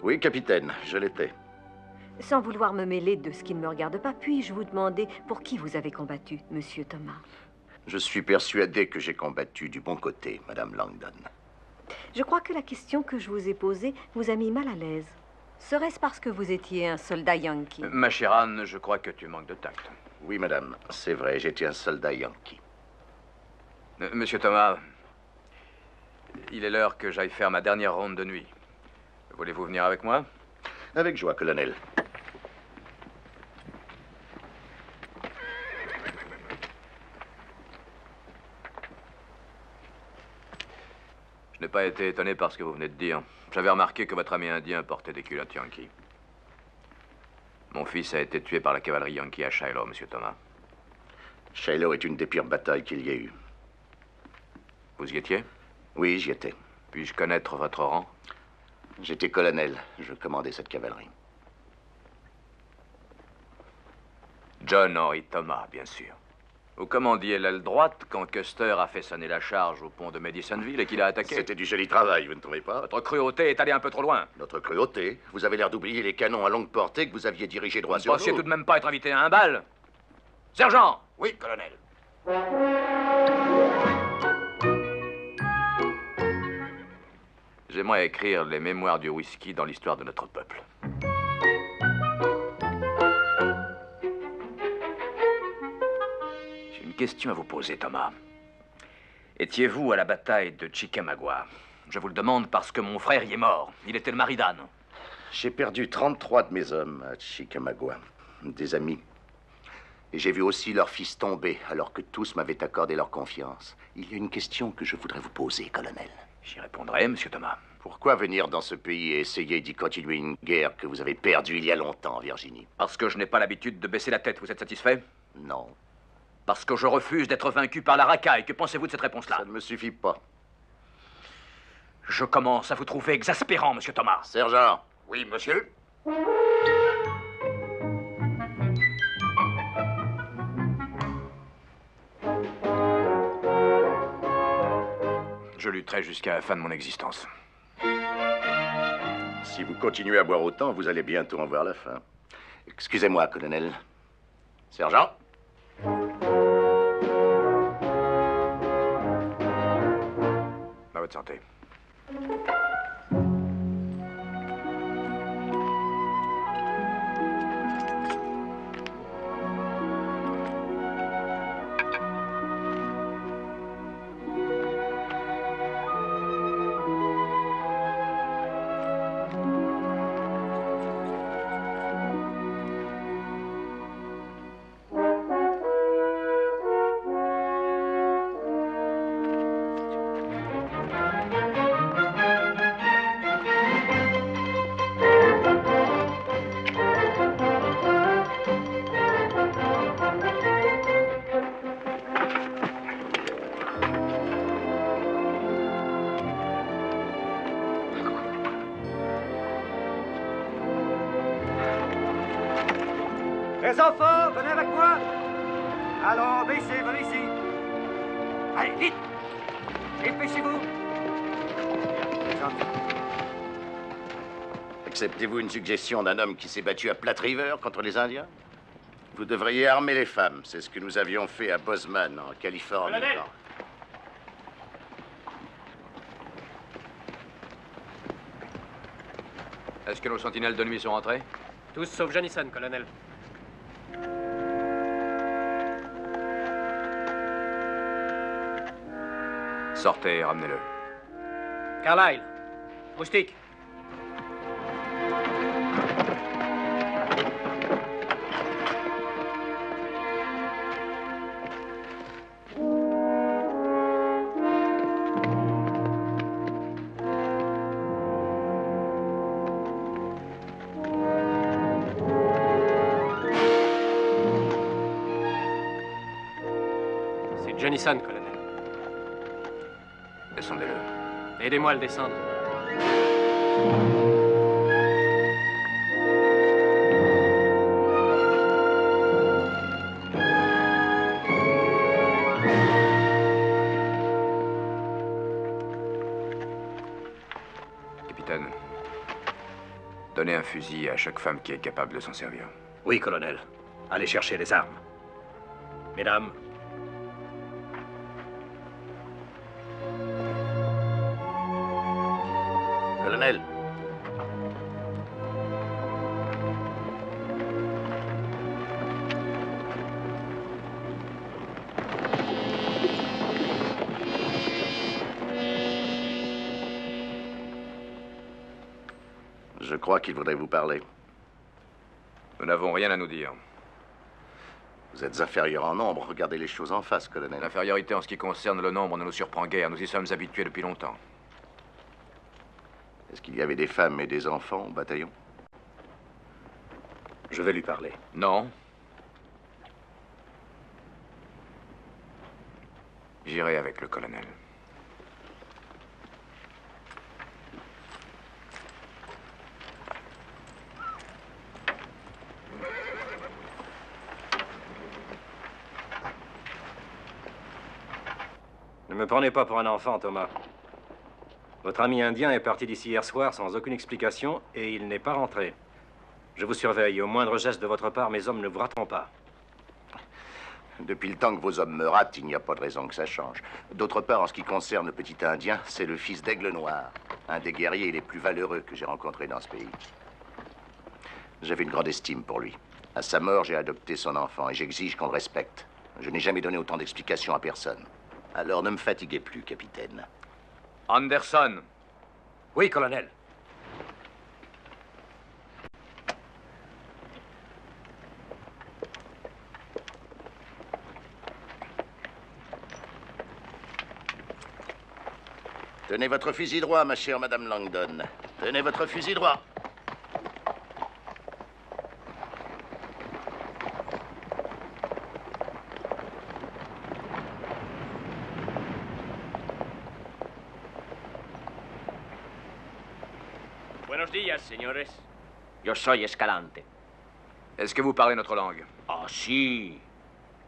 Oui, capitaine, je l'étais. Sans vouloir me mêler de ce qui ne me regarde pas, puis-je vous demander pour qui vous avez combattu, monsieur Thomas? Je suis persuadé que j'ai combattu du bon côté, madame Langdon. Je crois que la question que je vous ai posée vous a mis mal à l'aise. Serait-ce parce que vous étiez un soldat yankee? Ma chère Anne, je crois que tu manques de tact. Oui, madame, c'est vrai, j'étais un soldat yankee. Monsieur Thomas, il est l'heure que j'aille faire ma dernière ronde de nuit. Voulez-vous venir avec moi? Avec joie, colonel. Je n'ai pas été étonné par ce que vous venez de dire. J'avais remarqué que votre ami indien portait des culottes Yankee. Mon fils a été tué par la cavalerie Yankee à Shiloh, monsieur Thomas. Shiloh est une des pires batailles qu'il y ait eu. Vous y étiez? Oui, j'y étais. Puis-je connaître votre rang? J'étais colonel. Je commandais cette cavalerie. John Henry Thomas, bien sûr. Vous commandiez l'aile droite quand Custer a fait sonner la charge au pont de Madisonville et qu'il a attaqué. C'était du joli travail, vous ne trouvez pas? Votre cruauté est allée un peu trop loin. Notre cruauté? Vous avez l'air d'oublier les canons à longue portée que vous aviez dirigés droit sur nous. Vous pensiez tout de même pas être invité à un bal? Sergent! Oui, colonel. J'aimerais écrire les mémoires du whisky dans l'histoire de notre peuple. J'ai une question à vous poser, Thomas. Étiez-vous à la bataille de Chickamauga? Je vous le demande parce que mon frère y est mort. Il était le mari d'Anne. J'ai perdu 33 de mes hommes à Chickamauga, des amis. Et j'ai vu aussi leurs fils tomber, alors que tous m'avaient accordé leur confiance. Il y a une question que je voudrais vous poser, colonel. J'y répondrai, monsieur Thomas. Pourquoi venir dans ce pays et essayer d'y continuer une guerre que vous avez perdue il y a longtemps, en Virginie? Parce que je n'ai pas l'habitude de baisser la tête. Vous êtes satisfait? Non. Parce que je refuse d'être vaincu par la racaille. Que pensez-vous de cette réponse-là? Ça ne me suffit pas. Je commence à vous trouver exaspérant, monsieur Thomas. Sergent. Oui, monsieur. Je lutterai jusqu'à la fin de mon existence. Si vous continuez à boire autant, vous allez bientôt en voir la fin. Excusez-moi, colonel. Sergent. À votre santé. Les enfants, venez avec moi. Allons, baissez, venez ici. Allez, vite. Dépêchez-vous. Acceptez-vous une suggestion d'un homme qui s'est battu à Platte River contre les Indiens? Vous devriez armer les femmes. C'est ce que nous avions fait à Bozeman, en Californie. Est-ce que nos sentinelles de nuit sont rentrés? Tous sauf Jennison, colonel. Sortez, ramenez-le. Carlyle. Moustique. C'est Jennison, colonel. Descendez-le. Aidez-moi à le descendre. Capitaine, donnez un fusil à chaque femme qui est capable de s'en servir. Oui, colonel. Allez chercher les armes. Mesdames. Colonel. Je crois qu'il voudrait vous parler. Nous n'avons rien à nous dire. Vous êtes inférieur en nombre. Regardez les choses en face, colonel. L'infériorité en ce qui concerne le nombre ne nous surprend guère. Nous y sommes habitués depuis longtemps. Est-ce qu'il y avait des femmes et des enfants au bataillon? Je vais lui parler. Non. J'irai avec le colonel. Ne me prenez pas pour un enfant, Thomas. Votre ami indien est parti d'ici hier soir sans aucune explication et il n'est pas rentré. Je vous surveille. Au moindre geste de votre part, mes hommes ne vous rateront pas. Depuis le temps que vos hommes me ratent, il n'y a pas de raison que ça change. D'autre part, en ce qui concerne le petit Indien, c'est le fils d'Aigle Noir, un des guerriers les plus valeureux que j'ai rencontrés dans ce pays. J'avais une grande estime pour lui. À sa mort, j'ai adopté son enfant et j'exige qu'on le respecte. Je n'ai jamais donné autant d'explications à personne. Alors ne me fatiguez plus, capitaine. Anderson. Oui, colonel. Tenez votre fusil droit, ma chère Madame Langdon. Tenez votre fusil droit. Buenos días, señores. Yo soy Escalante. Est-ce que vous parlez notre langue? Ah, si.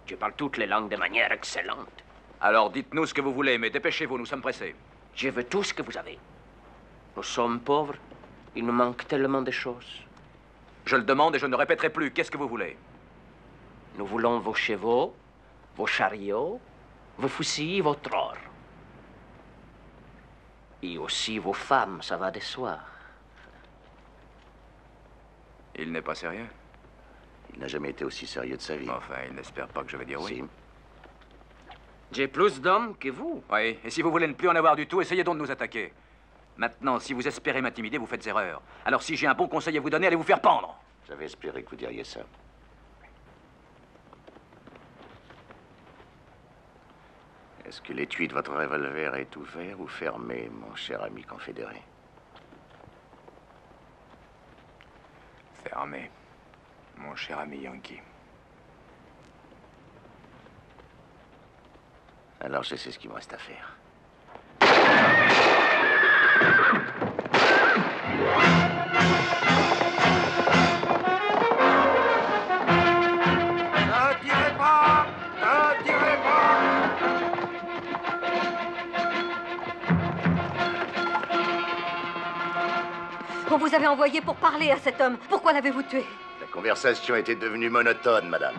Je parle toutes les langues de manière excellente. Alors dites-nous ce que vous voulez, mais dépêchez-vous, nous sommes pressés. Je veux tout ce que vous avez. Nous sommes pauvres. Il nous manque tellement de choses. Je le demande et je ne répéterai plus. Qu'est-ce que vous voulez? Nous voulons vos chevaux, vos chariots, vos fusils, votre or. Et aussi vos femmes, ça va de soi. Il n'est pas sérieux? Il n'a jamais été aussi sérieux de sa vie. Enfin, il n'espère pas que je vais dire oui. Si. J'ai plus d'hommes que vous. Oui, et si vous voulez ne plus en avoir du tout, essayez donc de nous attaquer. Maintenant, si vous espérez m'intimider, vous faites erreur. Alors si j'ai un bon conseil à vous donner, allez vous faire pendre. J'avais espéré que vous diriez ça. Est-ce que l'étui de votre revolver est ouvert ou fermé, mon cher ami confédéré? Fermé, mon cher ami Yankee. Alors je sais ce qu'il me reste à faire. On vous avait envoyé pour parler à cet homme. Pourquoi l'avez-vous tué? La conversation était devenue monotone, madame.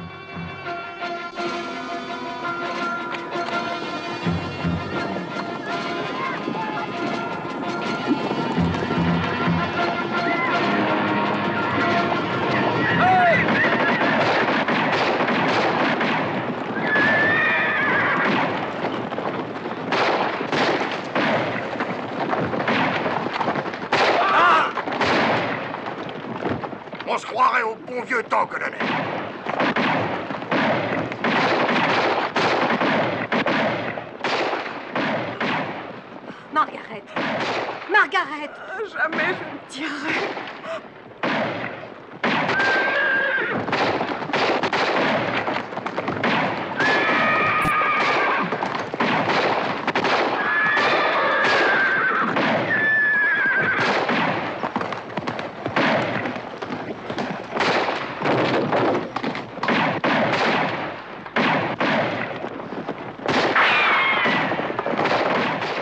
On se croirait au bon vieux temps, colonel. Margaret! Margaret! Jamais je ne tirerai.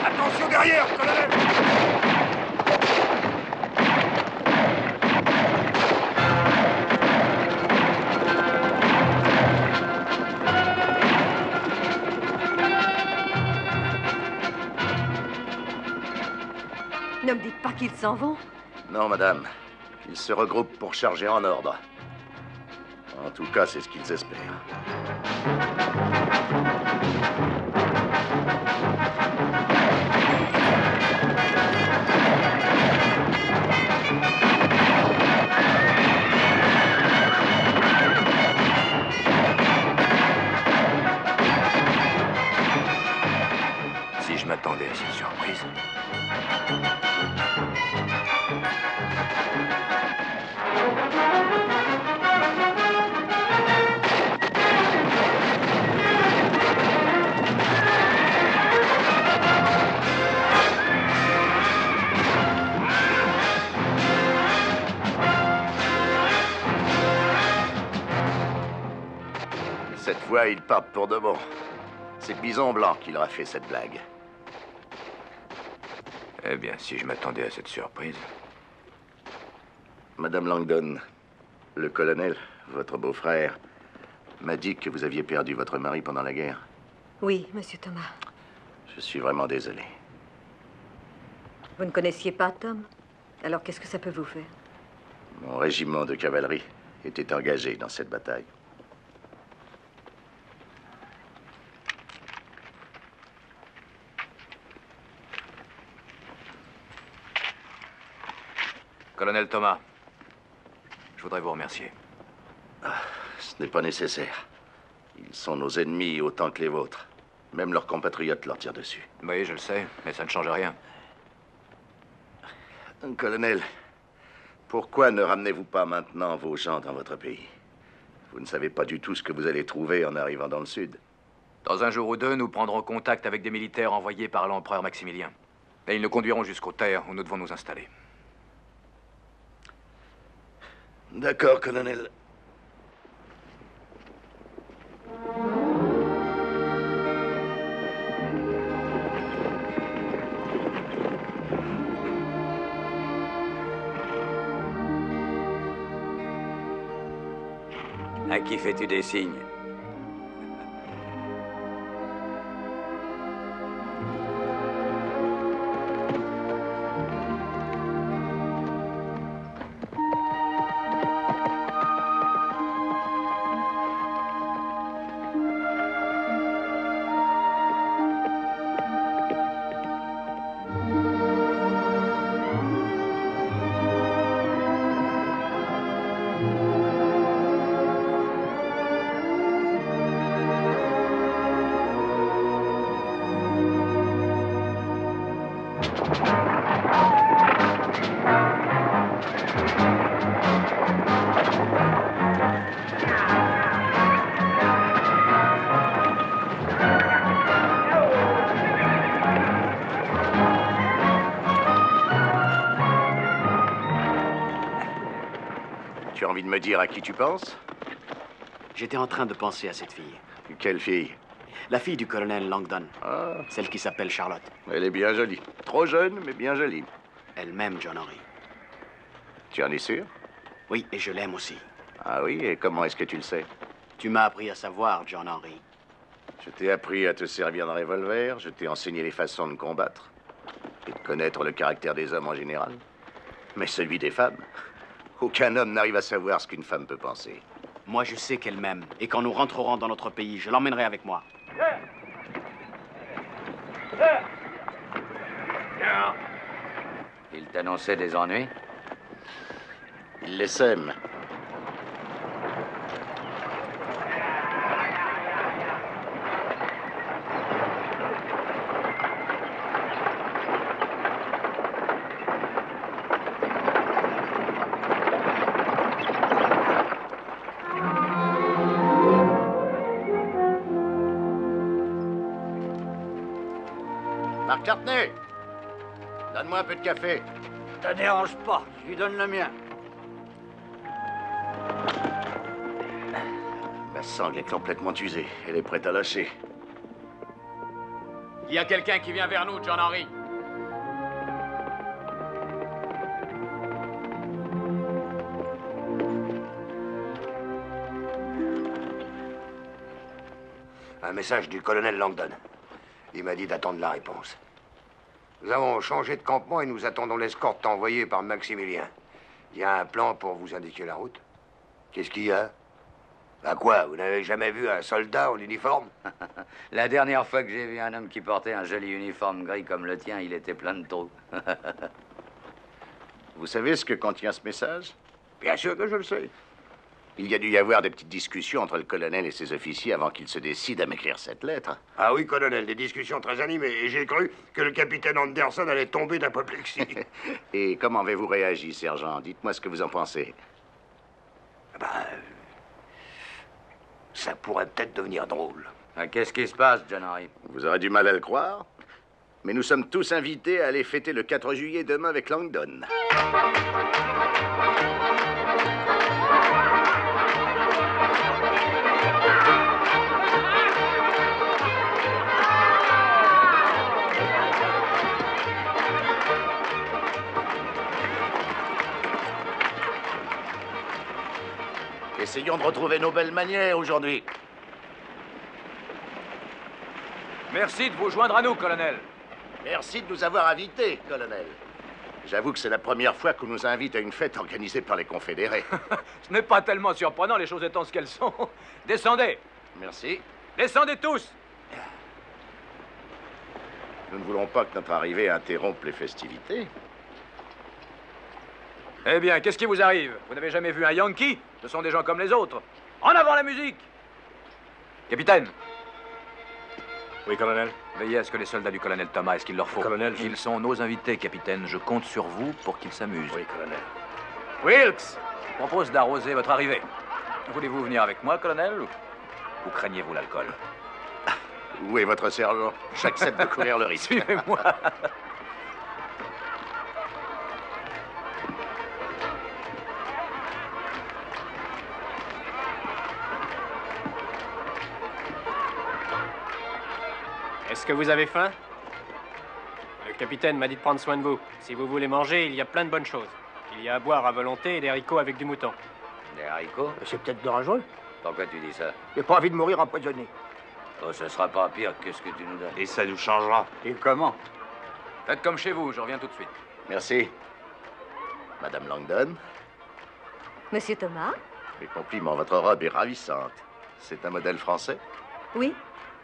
Attention derrière, colonel. Ne me dites pas qu'ils s'en vont. Non, madame. Ils se regroupent pour charger en ordre. En tout cas, c'est ce qu'ils espèrent. Si je m'attendais à cette surprise. Cette fois, ils partent pour de bon. C'est Bison Blanc qui leur a fait cette blague. Eh bien, si je m'attendais à cette surprise. Madame Langdon, le colonel, votre beau-frère, m'a dit que vous aviez perdu votre mari pendant la guerre. Oui, monsieur Thomas. Je suis vraiment désolé. Vous ne connaissiez pas Tom? Alors qu'est-ce que ça peut vous faire? Mon régiment de cavalerie était engagé dans cette bataille. Colonel Thomas, je voudrais vous remercier. Ce n'est pas nécessaire. Ils sont nos ennemis autant que les vôtres. Même leurs compatriotes leur tirent dessus. Oui, je le sais, mais ça ne change rien. Colonel, pourquoi ne ramenez-vous pas maintenant vos gens dans votre pays? Vous ne savez pas du tout ce que vous allez trouver en arrivant dans le sud. Dans un jour ou deux, nous prendrons contact avec des militaires envoyés par l'empereur Maximilien. Et ils nous conduiront jusqu'aux terres où nous devons nous installer. D'accord, colonel. À qui fais-tu des signes? Tu as envie de me dire à qui tu penses? J'étais en train de penser à cette fille. Quelle fille? La fille du colonel Langdon. Ah. Celle qui s'appelle Charlotte. Elle est bien jolie. Trop jeune, mais bien jolie. Elle m'aime, John Henry. Tu en es sûr? Oui, et je l'aime aussi. Ah oui, et comment est-ce que tu le sais? Tu m'as appris à savoir, John Henry. Je t'ai appris à te servir d'un revolver, je t'ai enseigné les façons de combattre, et de connaître le caractère des hommes en général. Mais celui des femmes, aucun homme n'arrive à savoir ce qu'une femme peut penser. Moi, je sais qu'elle m'aime, et quand nous rentrerons dans notre pays, je l'emmènerai avec moi. Il t'annonçait des ennuis? Il les sème. McCartney, donne-moi un peu de café. Ça dérange pas, je lui donne le mien. Ma sangle est complètement usée. Elle est prête à lâcher. Il y a quelqu'un qui vient vers nous, John Henry. Un message du colonel Langdon. Il m'a dit d'attendre la réponse. Nous avons changé de campement et nous attendons l'escorte envoyée par Maximilien. Il y a un plan pour vous indiquer la route. Qu'est-ce qu'il y a? À quoi? Vous n'avez jamais vu un soldat en uniforme? La dernière fois que j'ai vu un homme qui portait un joli uniforme gris comme le tien, il était plein de trous. Vous savez ce que contient ce message? Bien sûr que je le sais. Il y a dû y avoir des petites discussions entre le colonel et ses officiers avant qu'il se décide à m'écrire cette lettre. Ah oui, colonel, des discussions très animées. Et j'ai cru que le capitaine Anderson allait tomber d'apoplexie. Et comment avez-vous réagi, sergent? Dites-moi ce que vous en pensez. Ça pourrait peut-être devenir drôle. Qu'est-ce qui se passe, John Henry? Vous aurez du mal à le croire, mais nous sommes tous invités à aller fêter le 4 juillet demain avec Langdon. Essayons de retrouver nos belles manières aujourd'hui. Merci de vous joindre à nous, colonel. Merci de nous avoir invités, colonel. J'avoue que c'est la première fois qu'on nous invite à une fête organisée par les confédérés. Ce n'est pas tellement surprenant, les choses étant ce qu'elles sont. Descendez. Merci. Descendez tous. Nous ne voulons pas que notre arrivée interrompe les festivités. Eh bien, qu'est-ce qui vous arrive? Vous n'avez jamais vu un Yankee? Ce sont des gens comme les autres. En avant la musique! Capitaine! Oui, colonel. Veillez à ce que les soldats du colonel Thomas aient ce qu'il leur faut. Colonel, ils sont nos invités, capitaine. Je compte sur vous pour qu'ils s'amusent. Oui, colonel. Wilkes! Je propose d'arroser votre arrivée. Voulez-vous venir avec moi, colonel? Ou craignez-vous l'alcool? Où est votre sergent? J'accepte de courir le risque. Suivez-moi. Est-ce que vous avez faim? Le capitaine m'a dit de prendre soin de vous. Si vous voulez manger, il y a plein de bonnes choses. Il y a à boire à volonté et des haricots avec du mouton. Des haricots? C'est peut-être dangereux. Pourquoi tu dis ça? J'ai pas envie de mourir empoisonné. Oh, ce sera pas pire que ce que tu nous donnes. Et ça nous changera. Et comment? Faites comme chez vous, je reviens tout de suite. Merci. Madame Langdon. Monsieur Thomas? Mes compliments, votre robe est ravissante. C'est un modèle français? Oui,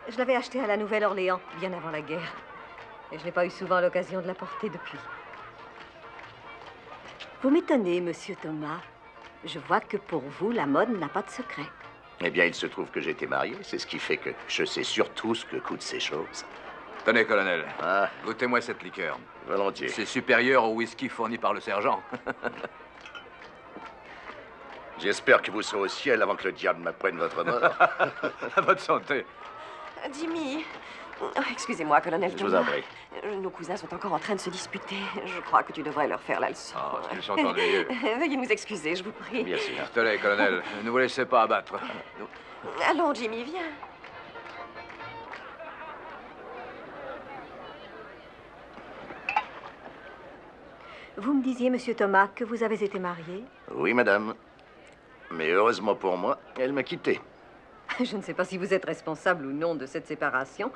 je l'avais acheté à la Nouvelle-Orléans, bien avant la guerre. Et je n'ai pas eu souvent l'occasion de la porter depuis. Vous m'étonnez, monsieur Thomas. Je vois que pour vous, la mode n'a pas de secret. Eh bien, il se trouve que j'ai été marié. C'est ce qui fait que je sais surtout ce que coûtent ces choses. Tenez, colonel. Ah. Goûtez-moi cette liqueur. Volontiers. C'est supérieur au whisky fourni par le sergent. J'espère que vous serez au ciel avant que le diable m'apprenne votre mort. À votre santé. Jimmy. Oh, excusez-moi, colonel Je vous Thomas. en prie. Nos cousins sont encore en train de se disputer. Je crois que tu devrais leur faire la leçon. Oh, ils sont ennuyeux. Veuillez nous excuser, je vous prie. Bien sûr. Tenez, colonel, ne vous laissez pas abattre. Allons, Jimmy, viens. Vous me disiez, monsieur Thomas, que vous avez été marié? Oui, madame. Mais heureusement pour moi, elle m'a quitté. Je ne sais pas si vous êtes responsable ou non de cette séparation,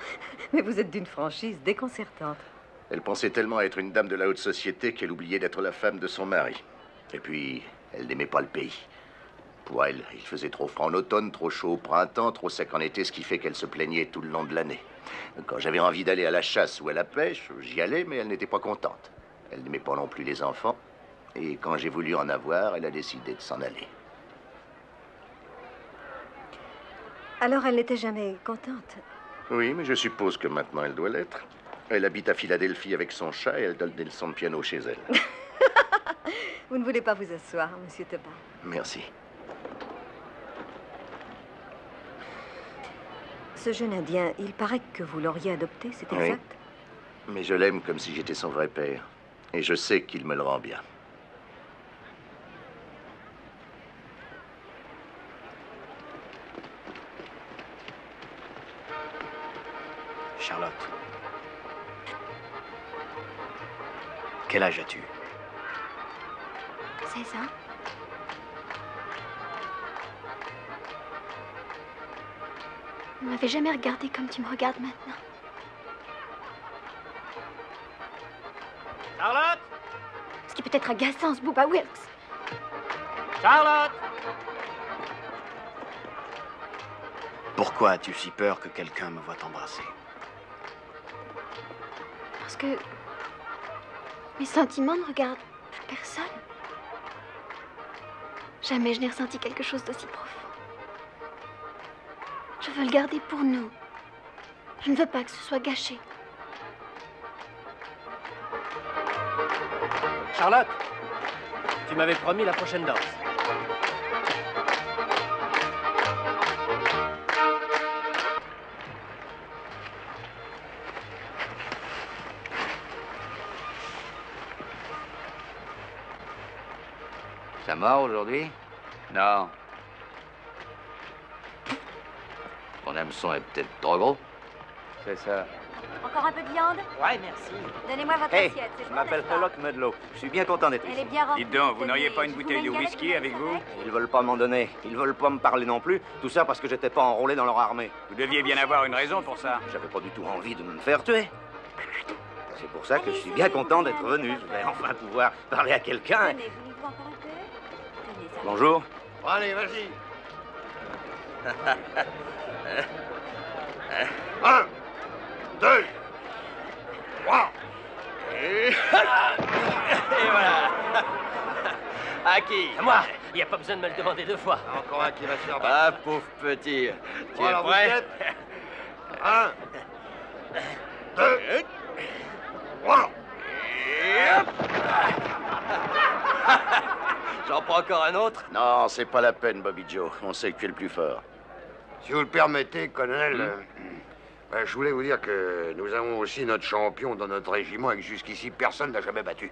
mais vous êtes d'une franchise déconcertante. Elle pensait tellement être une dame de la haute société qu'elle oubliait d'être la femme de son mari. Et puis, elle n'aimait pas le pays. Pour elle, il faisait trop froid en automne, trop chaud au printemps, trop sec en été, ce qui fait qu'elle se plaignait tout le long de l'année. Quand j'avais envie d'aller à la chasse ou à la pêche, j'y allais, mais elle n'était pas contente. Elle n'aimait pas non plus les enfants. Et quand j'ai voulu en avoir, elle a décidé de s'en aller. Alors elle n'était jamais contente? Oui, mais je suppose que maintenant elle doit l'être. Elle habite à Philadelphie avec son chat et elle donne des leçons de piano chez elle. Vous ne voulez pas vous asseoir, monsieur Thomas? Merci. Ce jeune Indien, il paraît que vous l'auriez adopté, c'est exact? Oui. Mais je l'aime comme si j'étais son vrai père. Et je sais qu'il me le rend bien. Charlotte. Quel âge as-tu? 16 ans. On ne m'avait jamais regardé comme tu me regardes maintenant. Charlotte! Ce qui peut être agaçant, ce Booba Wilkes. Charlotte! Pourquoi as-tu si peur que quelqu'un me voie t'embrasser? Parce que mes sentiments ne regardent personne. Jamais je n'ai ressenti quelque chose d'aussi profond. Je veux le garder pour nous. Je ne veux pas que ce soit gâché. Charlotte, tu m'avais promis la prochaine danse. Ça mord aujourd'hui? Non. Ton hameçon est peut-être trop gros? C'est ça. Encore un peu de viande? Ouais, merci. Donnez-moi votre Hey, assiette. c'est je bon, m'appelle n'est-ce pas? Pollock Mudlow. Je suis bien content d'être Elle ici. est bien remplie. Dites donc, vous tenez, n'auriez pas une je vous bouteille de mets une whisky galette avec de vous? avec. Ils veulent pas m'en donner. Ils veulent pas me parler non plus. Tout ça parce que j'étais pas enrôlé dans leur armée. Vous deviez bien avoir une raison pour ça. J'avais pas du tout envie de me faire tuer. C'est pour ça que je suis bien content d'être venu. Je vais enfin pouvoir parler à quelqu'un. Tenez, voulez-vous encore un peu? Tenez, ça va. Bonjour. Allez, vas-y. 1, 2, 3. Et voilà. À qui? À moi. Il n'y a pas besoin de me le demander deux fois. Encore un qui va se faire battre. Ah, pauvre petit. Tu es Alors, vous prêt? êtes 1, 2, 3. J'en prends encore un autre? Non, c'est pas la peine, Bobby Joe. On sait que tu es le plus fort. Si vous le permettez, colonel, je voulais vous dire que nous avons aussi notre champion dans notre régiment et que jusqu'ici, personne n'a jamais battu.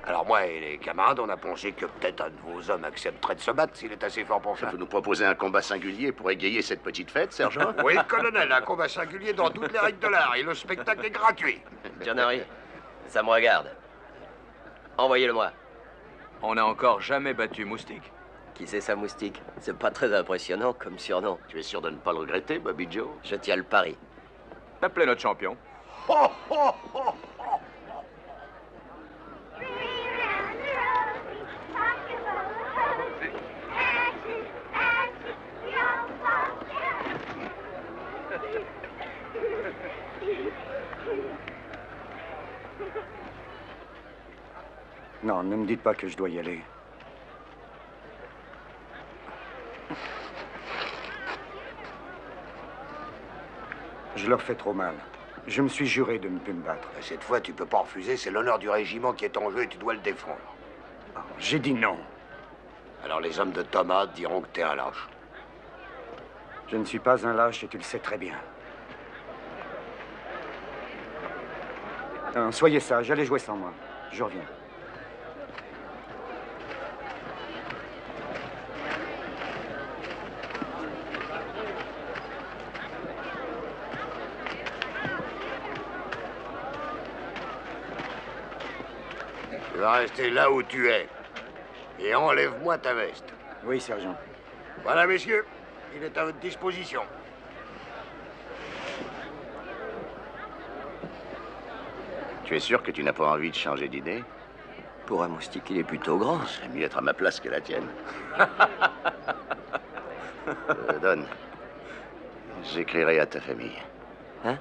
Alors moi et les camarades, on a pensé que peut-être un de vos hommes accepterait de se battre s'il est assez fort pour ça. Vous nous proposez un combat singulier pour égayer cette petite fête, sergent? Oui, colonel, un combat singulier dans toutes les règles de l'art et le spectacle est gratuit. John Harry, ça me regarde. Envoyez-le-moi. On n'a encore jamais battu Moustique. Qui c'est ça, Moustique? C'est pas très impressionnant comme surnom. Tu es sûr de ne pas le regretter, Bobby Joe? Je tiens le pari. Appelez notre champion. Non, ne me dites pas que je dois y aller. Je leur fais trop mal. Je me suis juré de ne plus me battre. Cette fois, tu peux pas refuser, c'est l'honneur du régiment qui est en jeu et tu dois le défendre. J'ai dit non. Alors les hommes de Thomas diront que t'es un lâche. Je ne suis pas un lâche et tu le sais très bien. Soyez sage, allez jouer sans moi. Je reviens. vas rester là où tu es. Et enlève-moi ta veste. Oui, sergent. Voilà, messieurs, il est à votre disposition. Tu es sûr que tu n'as pas envie de changer d'idée? Pour un moustique, il est plutôt grand. C'est mieux être à ma place que la tienne. Donne. J'écrirai à ta famille. Hein?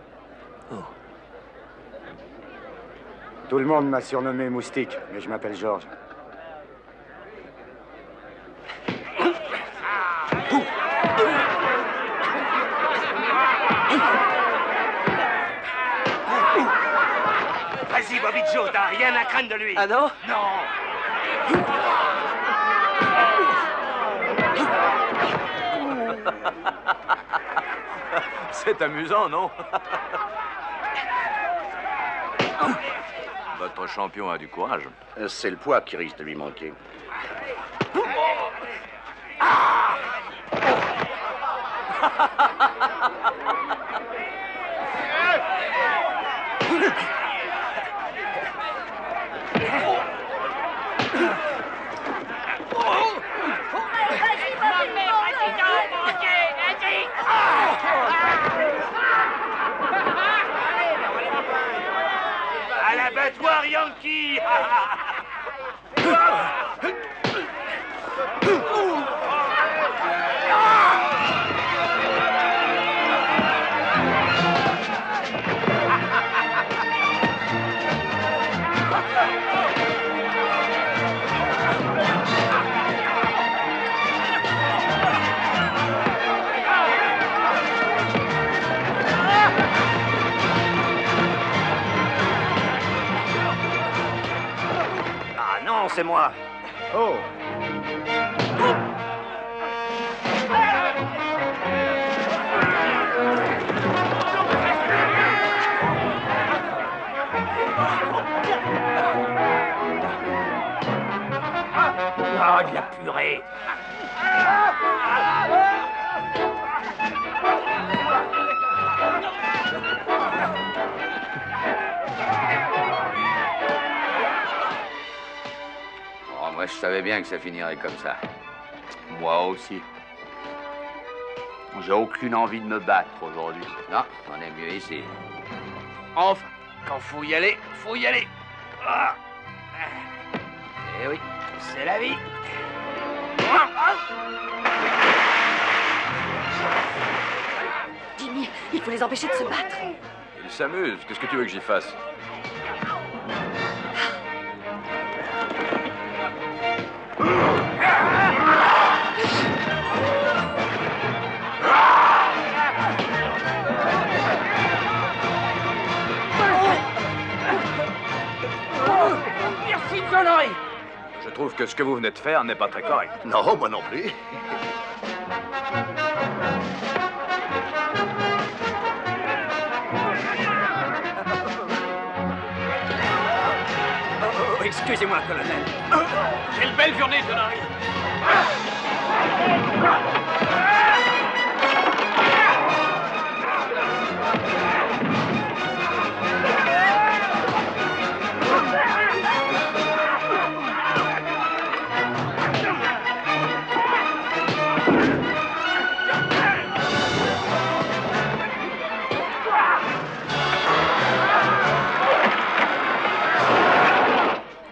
Oh. Tout le monde m'a surnommé Moustique, mais je m'appelle Georges. Vas-y, Bobby Joe, t'as rien à craindre de lui. Ah non? Non. C'est amusant, non? Votre champion a du courage. C'est le poids qui risque de lui manquer. À l'abattoir Yankee. Ah non, c'est moi. Oh. Oh, de la purée. Oh, moi, je savais bien que ça finirait comme ça. Moi aussi. J'ai aucune envie de me battre aujourd'hui. Non, on est mieux ici. Enfin, quand faut y aller, faut y aller. Ah. Eh oui, c'est la vie. Jimmy, il faut les empêcher de se battre. Ils s'amusent. Qu'est-ce que tu veux que j'y fasse? Merci, connerie. Je trouve que ce que vous venez de faire n'est pas très correct. Non, moi non plus. Oh, excusez-moi, colonel. Quelle belle journée, connerie.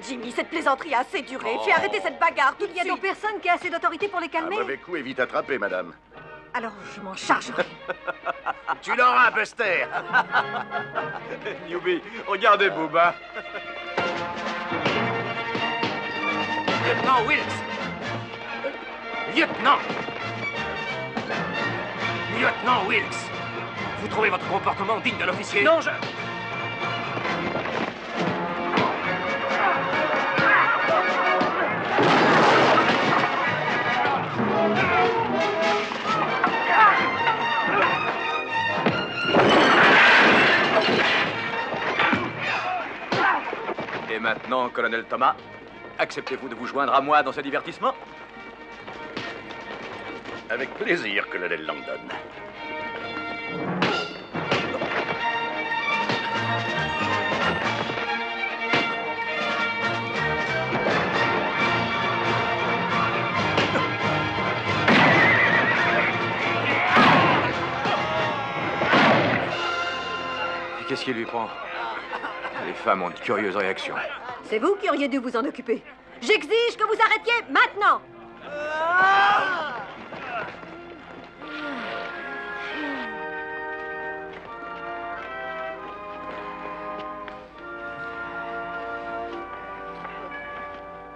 Jimmy, cette plaisanterie a assez duré. Fais arrêter cette bagarre tout de Il y a suite. donc personne qui a assez d'autorité pour les Un calmer? mauvais coup est vite attrapé, madame. Alors, je m'en chargerai. Tu l'auras, Buster. Newbie, regardez Booba. Lieutenant Wilkes. Lieutenant. Lieutenant Wilkes. Vous trouvez votre comportement digne de l'officier? Non, je... Et maintenant, colonel Thomas, acceptez-vous de vous joindre à moi dans ce divertissement? Avec plaisir, colonel Langdon. qu'est-ce qui lui prend? Les femmes ont de curieuses réactions. C'est vous qui auriez dû vous en occuper. J'exige que vous arrêtiez maintenant.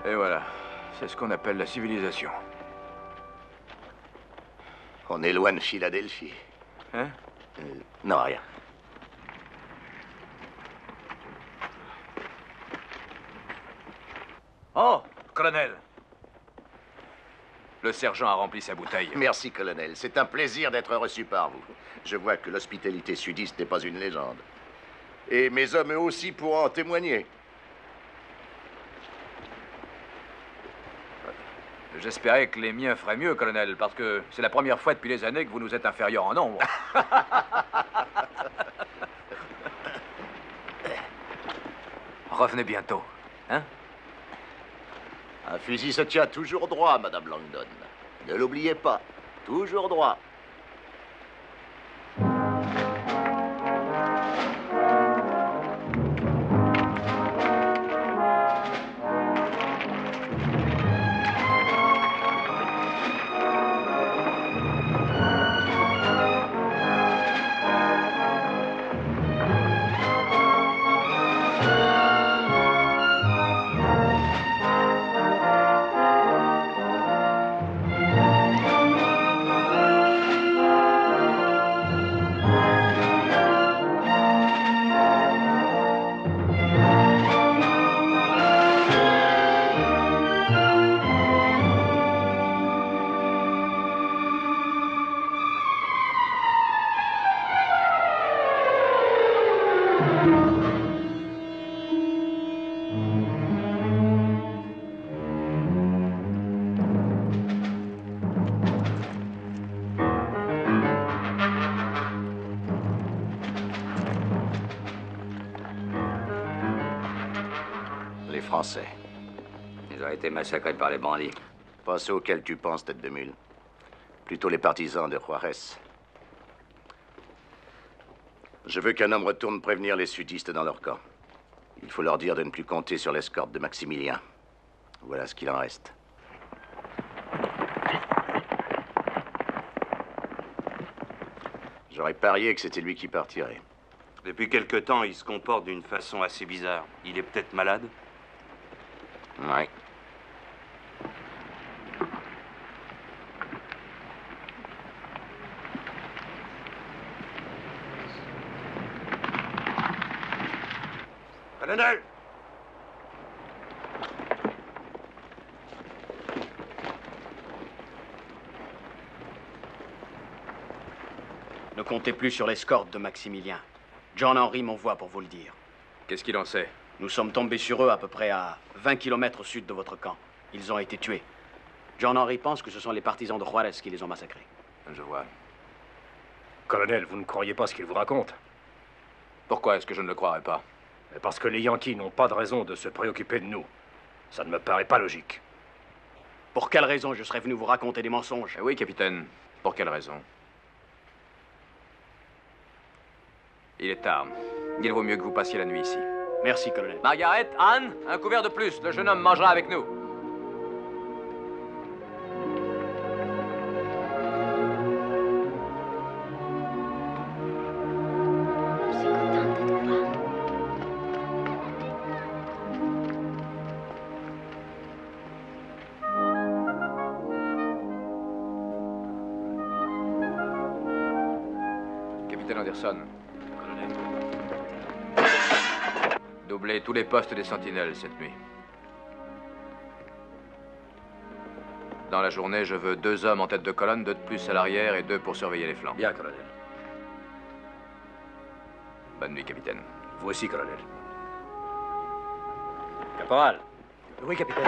Et voilà, c'est ce qu'on appelle la civilisation. On est loin de Philadelphie. Hein? Non, rien. Oh, colonel! Le sergent a rempli sa bouteille. Merci, colonel. C'est un plaisir d'être reçu par vous. Je vois que l'hospitalité sudiste n'est pas une légende. Et mes hommes, eux aussi, pourront en témoigner. J'espérais que les miens feraient mieux, colonel, parce que c'est la première fois depuis des années que vous nous êtes inférieurs en nombre. Revenez bientôt, hein? Un fusil se tient toujours droit, Madame Langdon. Ne l'oubliez pas. Toujours droit. Les Français. Ils ont été massacrés par les bandits. Pas ceux auxquels tu penses, tête de mule. Plutôt les partisans de Juarez. Je veux qu'un homme retourne prévenir les sudistes dans leur camp. Il faut leur dire de ne plus compter sur l'escorte de Maximilien. Voilà ce qu'il en reste. J'aurais parié que c'était lui qui partirait. Depuis quelque temps, il se comporte d'une façon assez bizarre. Il est peut-être malade? Ouais. Colonel! Ne comptez plus sur l'escorte de Maximilien. John Henry m'envoie pour vous le dire. Qu'est-ce qu'il en sait? Nous sommes tombés sur eux à peu près à 20 km au sud de votre camp. Ils ont été tués. John Henry pense que ce sont les partisans de Juarez qui les ont massacrés. Je vois. Colonel, vous ne croyez pas ce qu'il vous raconte? Pourquoi est-ce que je ne le croirais pas? Parce que les Yankees n'ont pas de raison de se préoccuper de nous. Ça ne me paraît pas logique. Pour quelle raison je serais venu vous raconter des mensonges? Oui, capitaine. Pour quelle raison? Il est tard. Il vaut mieux que vous passiez la nuit ici. Merci, colonel. Margaret, Anne, un couvert de plus. Le jeune homme mangera avec nous. Capitaine Anderson. Doublez tous les postes des sentinelles cette nuit. Dans la journée, je veux 2 hommes en tête de colonne, 2 de plus à l'arrière et 2 pour surveiller les flancs. Bien, colonel. Bonne nuit, capitaine. Vous aussi, colonel. Caporal. Oui, capitaine.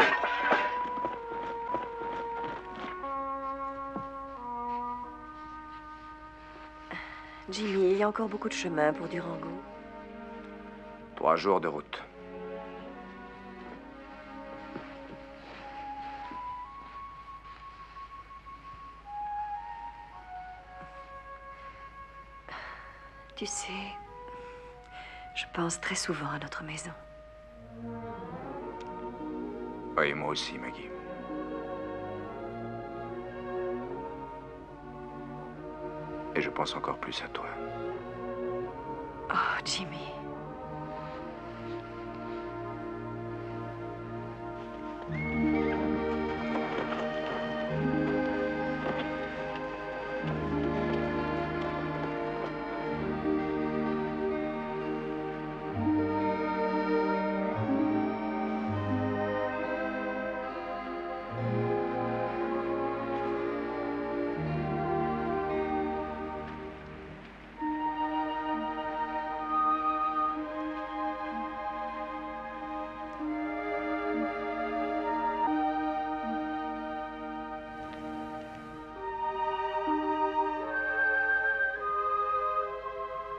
Jimmy, il y a encore beaucoup de chemin pour Durango. 3 jours de route. Tu sais, Je pense très souvent à notre maison. Oui, moi aussi, Maggie. Et je pense encore plus à toi. Oh, Jimmy.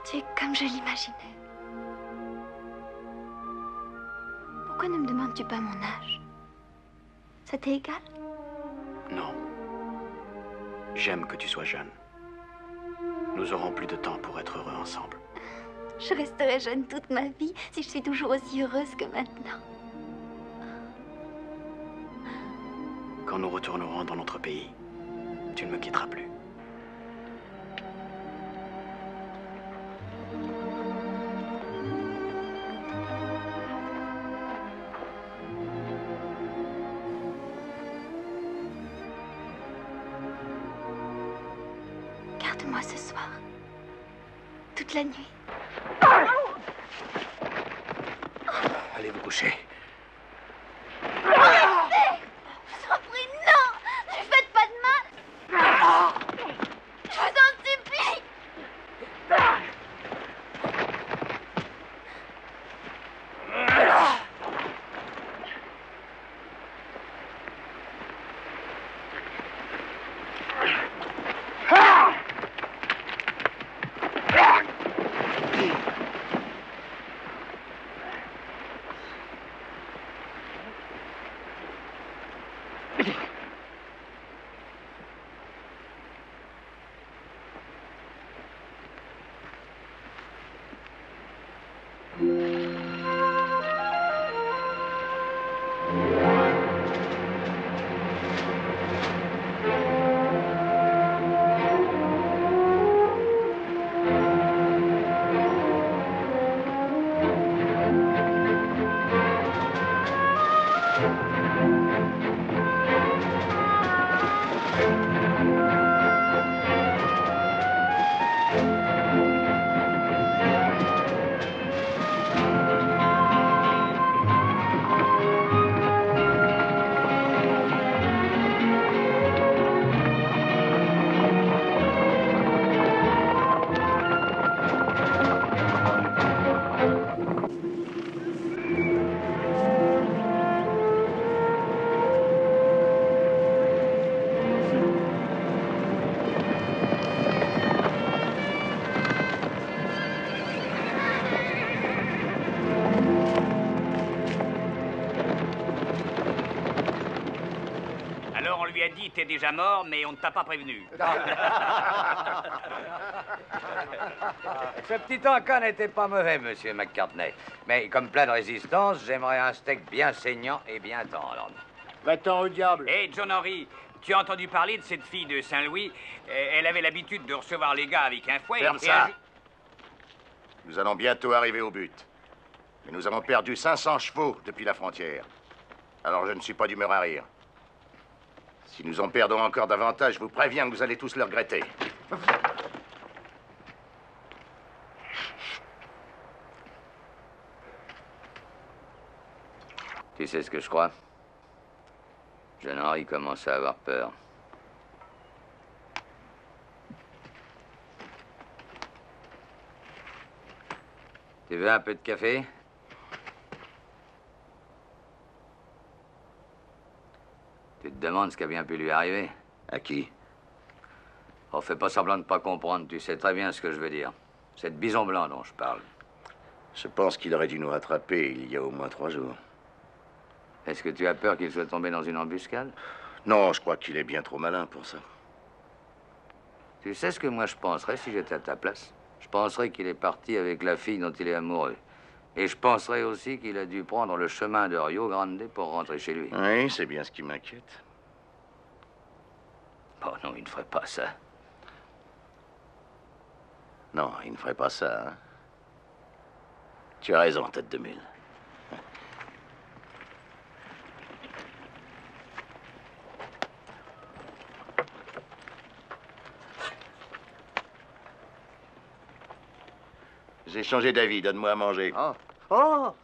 Tu es comme je l'imaginais. Pourquoi ne me demandes-tu pas mon âge? Ça t'est égal? Non. J'aime que tu sois jeune. Nous aurons plus de temps pour être heureux ensemble. Je resterai jeune toute ma vie si je suis toujours aussi heureuse que maintenant. Quand nous retournerons dans notre pays, tu ne me quitteras plus. Garde-moi ce soir. Toute la nuit. Allez vous coucher. Arrêtez! Je vous en prie, non! Ne lui faites pas de mal! Je vous en supplie! Alors on lui a dit t'es déjà mort, mais on ne t'a pas prévenu. Ce petit encas n'était pas mauvais, monsieur McCartney. Mais comme plat de résistance, j'aimerais un steak bien saignant et bien tendre. Va-t'en au diable. Hé, John Henry, tu as entendu parler de cette fille de Saint-Louis? Elle avait l'habitude de recevoir les gars avec un fouet. Ferme ça. Nous allons bientôt arriver au but. Mais nous avons perdu 500 chevaux depuis la frontière. Alors je ne suis pas d'humeur à rire. Si nous en perdons encore davantage, je vous préviens que vous allez tous le regretter. Tu sais ce que je crois? Jeune Henri commence à avoir peur. Tu veux un peu de café? Tu te demandes ce qui a bien pu lui arriver? À qui? Oh, fais pas semblant de pas comprendre. Tu sais très bien ce que je veux dire. C'est de Bison Blanc dont je parle. Je pense qu'il aurait dû nous rattraper il y a au moins 3 jours. Est-ce que tu as peur qu'il soit tombé dans une embuscade? Non, je crois qu'il est bien trop malin pour ça. Tu sais ce que moi je penserais si j'étais à ta place? Je penserais qu'il est parti avec la fille dont il est amoureux. Et je penserais aussi qu'il a dû prendre le chemin de Rio Grande pour rentrer chez lui. Oui, c'est bien ce qui m'inquiète. Oh non, il ne ferait pas ça. Non, il ne ferait pas ça, hein. Tu as raison, tête de mule. J'ai changé d'avis, donne-moi à manger. Oh! Oh!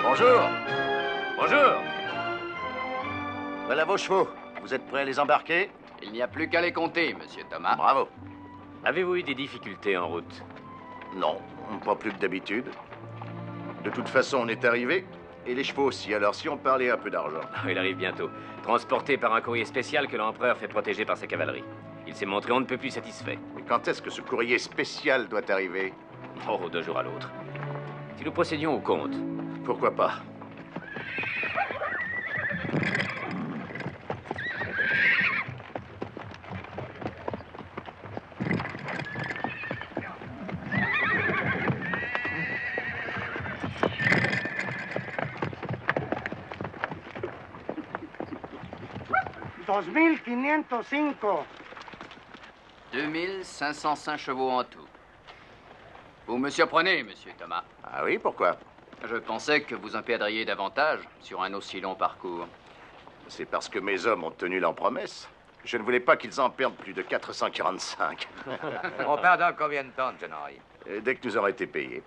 Bonjour. Bonjour. Voilà vos chevaux. Vous êtes prêts à les embarquer? Il n'y a plus qu'à les compter, monsieur Thomas. Bravo. Avez-vous eu des difficultés en route? Non, pas plus que d'habitude. De toute façon, on est arrivé. Et les chevaux aussi, alors si on parlait un peu d'argent. Il arrive bientôt. Transporté par un courrier spécial que l'empereur fait protéger par sa cavalerie. Il s'est montré on ne peut plus satisfait. Et quand est-ce que ce courrier spécial doit arriver? Oh, 2 jours à l'autre. Si nous procédions au compte. Pourquoi pas? $2,505. 2505 chevaux en tout. Vous me surprenez, monsieur Thomas. Ah oui, pourquoi? Je pensais que vous en perdriez davantage sur un aussi long parcours. C'est parce que mes hommes ont tenu leur promesse. Je ne voulais pas qu'ils en perdent plus de 445. On perd dans combien de temps, John Henry? Dès que nous aurons été payés.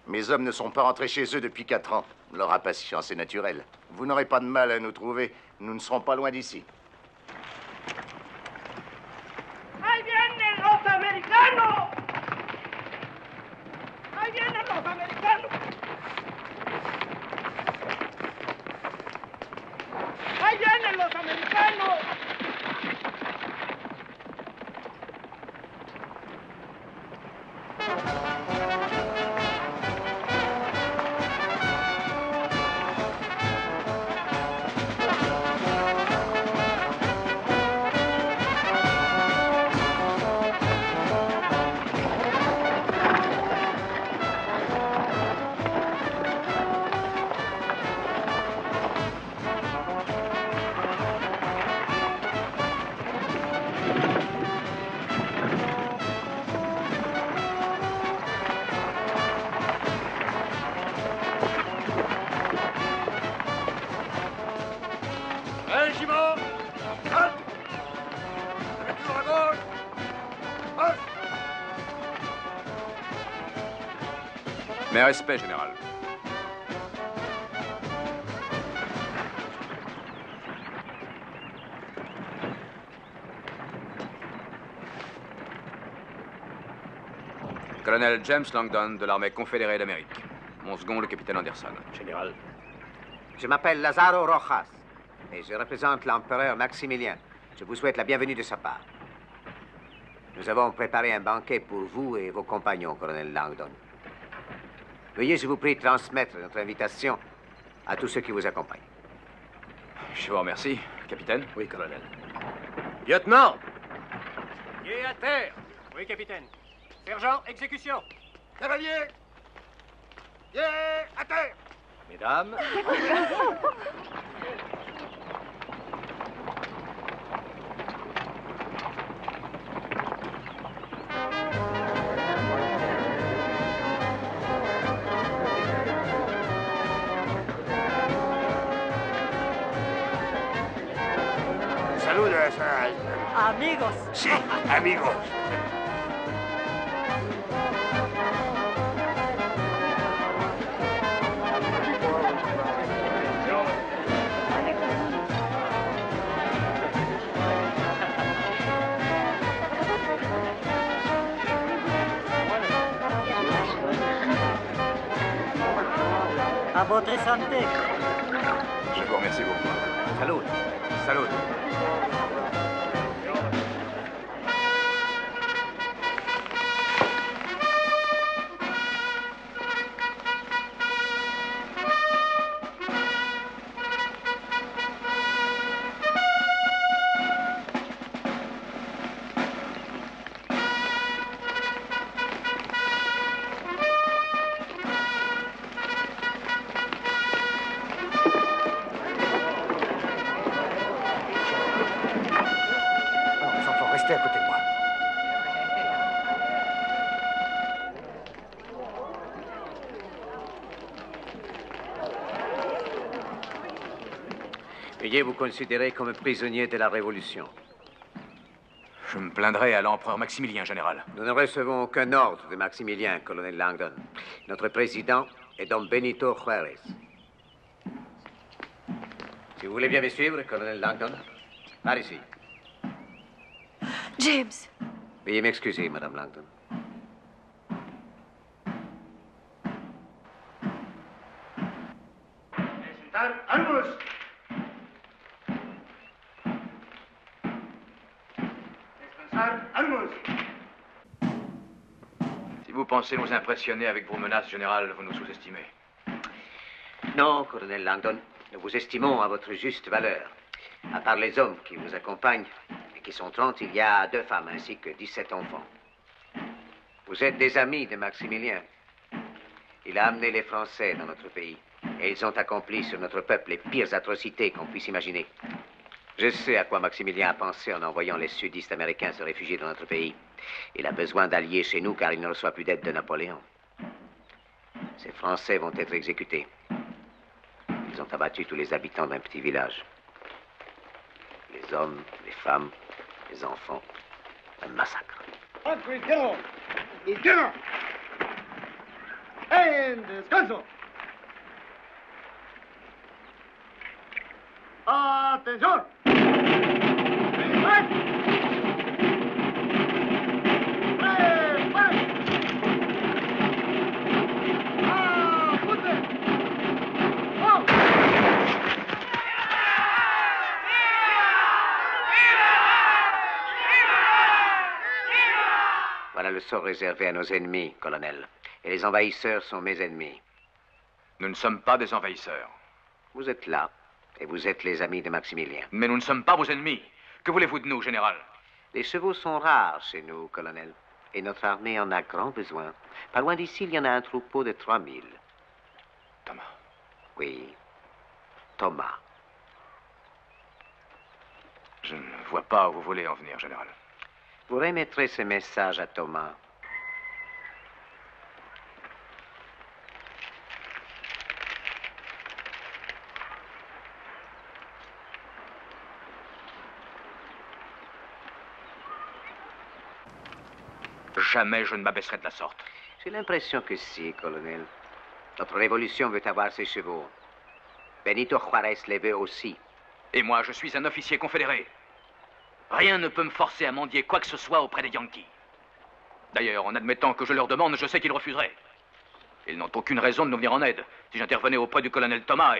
Mes hommes ne sont pas rentrés chez eux depuis 4 ans. Leur impatience est naturelle. Vous n'aurez pas de mal à nous trouver. Nous ne serons pas loin d'ici. ¡Ahí vienen los americanos! ¡Ahí vienen los americanos! ¡Ahí vienen los americanos! Régiment! Halt! Avec toujours à gauche! Halt! Mes respects, général. Colonel James Langdon de l'armée confédérée d'Amérique. Mon second, le capitaine Anderson. Général. Je m'appelle Lazaro Rojas et je représente l'empereur Maximilien. Je vous souhaite la bienvenue de sa part. Nous avons préparé un banquet pour vous et vos compagnons, colonel Langdon. Veuillez, je vous prie, transmettre notre invitation à tous ceux qui vous accompagnent. Je vous remercie, capitaine. Oui, colonel. Lieutenant! Pied à terre! Oui, capitaine. Sergent, exécution! Cavalier! Pied à terre! Mesdames. Saludos. Amigos. Sí, amigos. À votre santé. Je vous remercie beaucoup. Salut. Salut. Restez à côté de moi. Veuillez vous considérer comme prisonnier de la Révolution. Je me plaindrai à l'empereur Maximilien, général. Nous ne recevons aucun ordre de Maximilien, colonel Langdon. Notre président est Don Benito Juárez. Si vous voulez bien me suivre, colonel Langdon, par ici. James. Veuillez m'excuser, madame Langdon. Si vous pensez nous impressionner avec vos menaces, général, vous nous sous-estimez. Non, colonel Langdon, nous vous estimons à votre juste valeur. À part les hommes qui vous accompagnent, et qui sont 30, il y a 2 femmes ainsi que 17 enfants. Vous êtes des amis de Maximilien. Il a amené les Français dans notre pays, et ils ont accompli sur notre peuple les pires atrocités qu'on puisse imaginer. Je sais à quoi Maximilien a pensé en envoyant les sudistes américains se réfugier dans notre pays. Il a besoin d'alliés chez nous car il ne reçoit plus d'aide de Napoléon. Ces Français vont être exécutés. Ils ont abattu tous les habitants d'un petit village. Les hommes, les femmes, les enfants. Un massacre. Attention. Izquierda. En descanso. Atención. Voilà le sort réservé à nos ennemis, colonel. Et les envahisseurs sont mes ennemis. Nous ne sommes pas des envahisseurs. Vous êtes là, et vous êtes les amis de Maximilien. Mais nous ne sommes pas vos ennemis. Que voulez-vous de nous, général? Les chevaux sont rares chez nous, colonel. Et notre armée en a grand besoin. Pas loin d'ici, il y en a un troupeau de 3000. Thomas. Oui, Thomas. Je ne vois pas où vous voulez en venir, général. Vous remettrez ce message à Thomas. Jamais je ne m'abaisserai de la sorte. J'ai l'impression que si, colonel. Notre révolution veut avoir ses chevaux. Benito Juárez les veut aussi. Et moi, je suis un officier confédéré. Rien ne peut me forcer à mendier quoi que ce soit auprès des Yankees. D'ailleurs, en admettant que je leur demande, je sais qu'ils refuseraient. Ils n'ont aucune raison de nous venir en aide. Si j'intervenais auprès du colonel Thomas,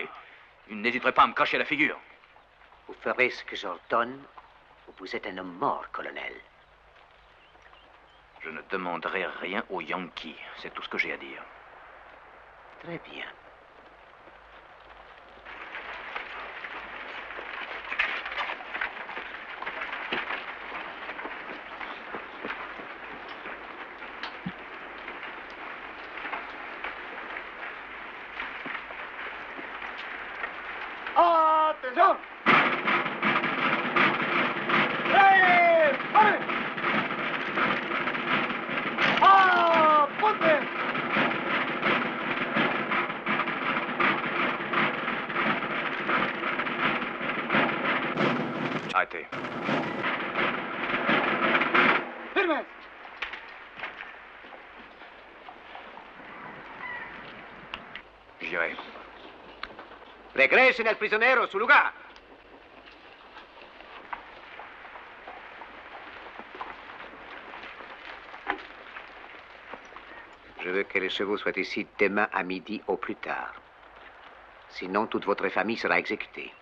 ils n'hésiteraient pas à me cracher la figure. Vous ferez ce que j'ordonne, ou vous êtes un homme mort, colonel. Je ne demanderai rien aux Yankees. C'est tout ce que j'ai à dire. Très bien. Atención. ¡Apunte! Arrêtez. Firmes. J'irai. Regresen al prisionero, su lugar. Je veux que les chevaux soient ici demain à midi au plus tard. Sinon, toute votre famille sera exécutée.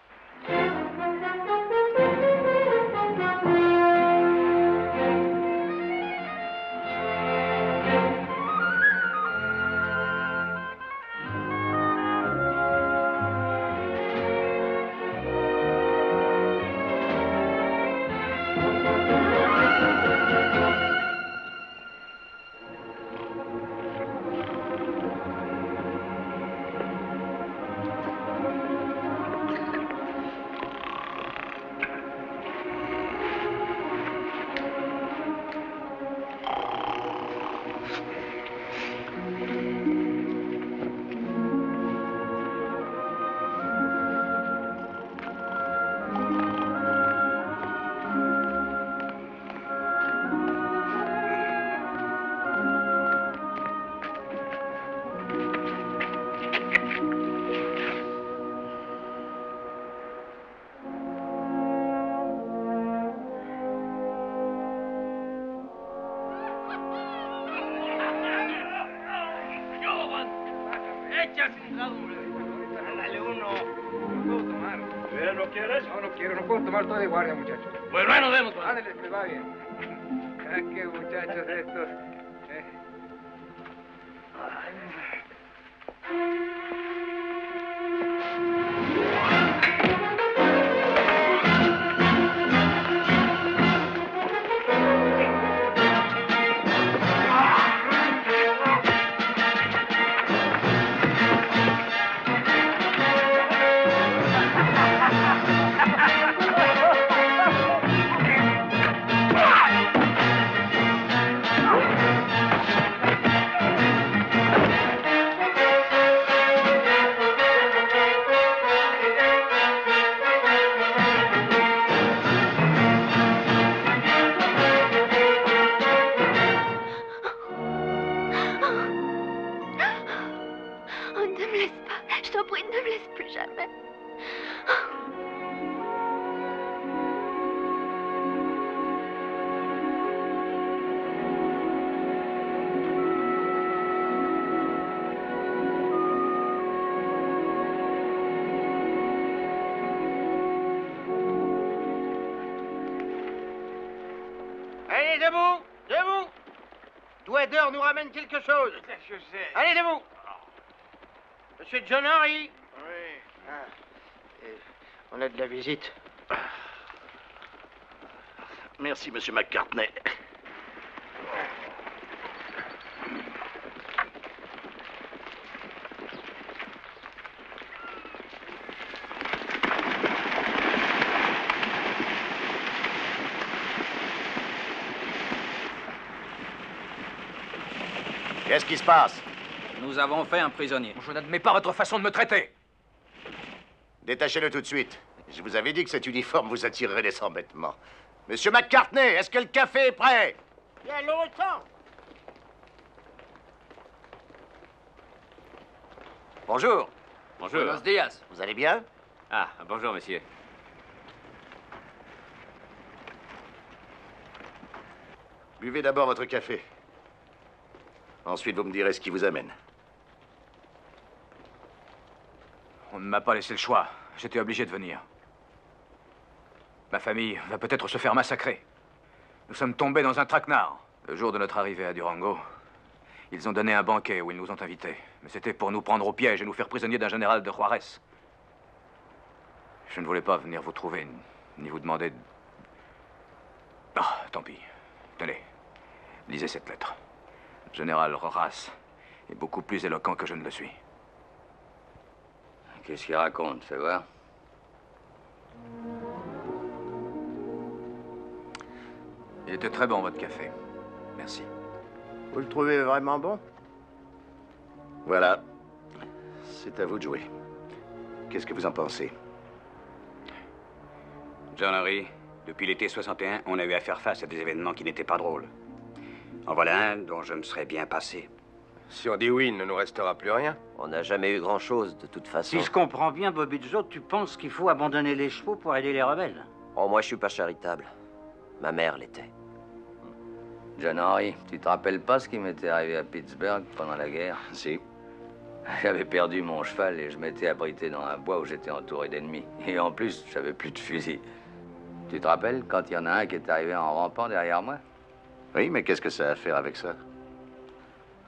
¿Lo quieres? No, no quiero. No puedo tomar todo de guardia, muchachos. Bueno, ahí nos vemos. Ándale, me va bien. Ah, qué muchachos estos. Allez, debout! Debout! Douaideur nous ramène quelque chose. Je sais. Allez, debout! Monsieur John Henry? Oui. On a de la visite. Merci, Monsieur McCartney. Qu'est-ce qui se passe? Nous avons fait un prisonnier. Je n'admets pas votre façon de me traiter. Détachez-le tout de suite. Je vous avais dit que cet uniforme vous attirerait des embêtements. Monsieur McCartney, est-ce que le café est prêt? Il y a longtemps. Bonjour. Bonjour. Buenos días. Vous allez bien? Ah, bonjour, monsieur. Buvez d'abord votre café. Ensuite, vous me direz ce qui vous amène. On ne m'a pas laissé le choix. J'étais obligé de venir. Ma famille va peut-être se faire massacrer. Nous sommes tombés dans un traquenard. Le jour de notre arrivée à Durango, ils ont donné un banquet où ils nous ont invités. Mais c'était pour nous prendre au piège et nous faire prisonniers d'un général de Juarez. Je ne voulais pas venir vous trouver, ni vous demander de... Ah, tant pis. Tenez, lisez cette lettre. Le général Rojas est beaucoup plus éloquent que je ne le suis. Qu'est-ce qu'il raconte? Fais voir. Il était très bon, votre café. Merci. Vous le trouvez vraiment bon? Voilà. C'est à vous de jouer. Qu'est-ce que vous en pensez? John Henry, depuis l'été 61, on a eu à faire face à des événements qui n'étaient pas drôles. En voilà un dont je me serais bien passé. Si on dit oui, il ne nous restera plus rien. On n'a jamais eu grand-chose, de toute façon. Si je comprends bien, Bobby Joe, tu penses qu'il faut abandonner les chevaux pour aider les rebelles? Oh, moi, je suis pas charitable. Ma mère l'était. John Henry, tu te rappelles pas ce qui m'était arrivé à Pittsburgh pendant la guerre? Si. J'avais perdu mon cheval et je m'étais abrité dans un bois où j'étais entouré d'ennemis. Et en plus, j'avais plus de fusil. Tu te rappelles quand il y en a un qui est arrivé en rampant derrière moi? Oui, mais qu'est-ce que ça a à faire avec ça?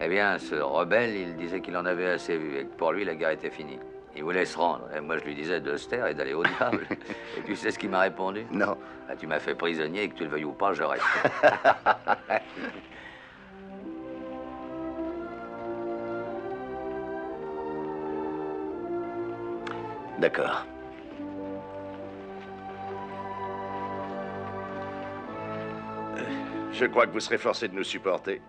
Eh bien, ce rebelle, il disait qu'il en avait assez vu et que pour lui, la guerre était finie. Il voulait se rendre. Et moi, je lui disais de se taire et d'aller au diable. Et tu sais ce qu'il m'a répondu? Non. Ah, tu m'as fait prisonnier et que tu le veuilles ou pas, je reste. D'accord. Je crois que vous serez forcé de nous supporter.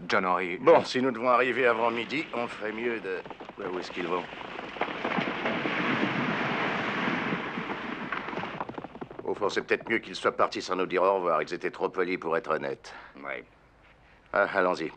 John Henry... Bon, si nous devons arriver avant midi, on ferait mieux de... Où est-ce qu'ils vont? Au fond, c'est peut-être mieux qu'ils soient partis sans nous dire au revoir. Ils étaient trop polis pour être honnêtes. Oui. Ah, allons-y.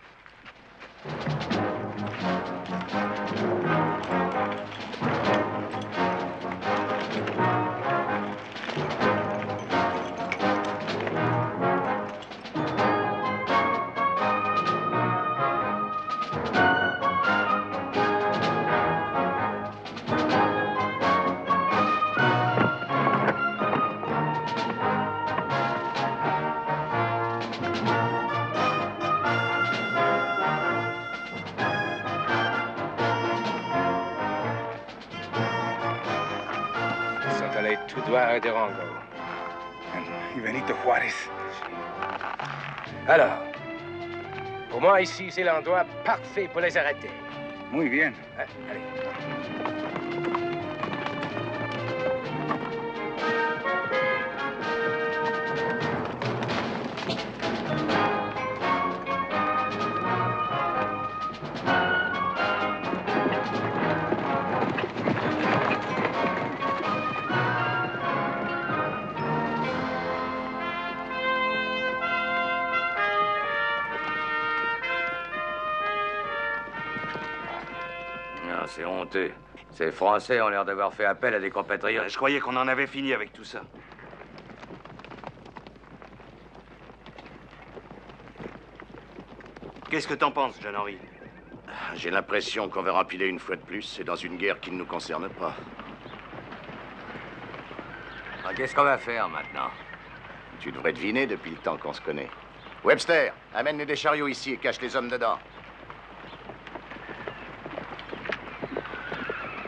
Tout droit de Rango. Y Benito Juárez. Alors, pour moi, ici, c'est l'endroit parfait pour les arrêter. Muy bien. Allez. C'est honteux. Ces Français ont l'air d'avoir fait appel à des compatriotes. Je croyais qu'on en avait fini avec tout ça. Qu'est-ce que t'en penses, John Henry? J'ai l'impression qu'on va empiler une fois de plus, et dans une guerre qui ne nous concerne pas. Qu'est-ce qu'on va faire maintenant? Tu devrais deviner depuis le temps qu'on se connaît. Webster, amène des chariots ici et cache les hommes dedans.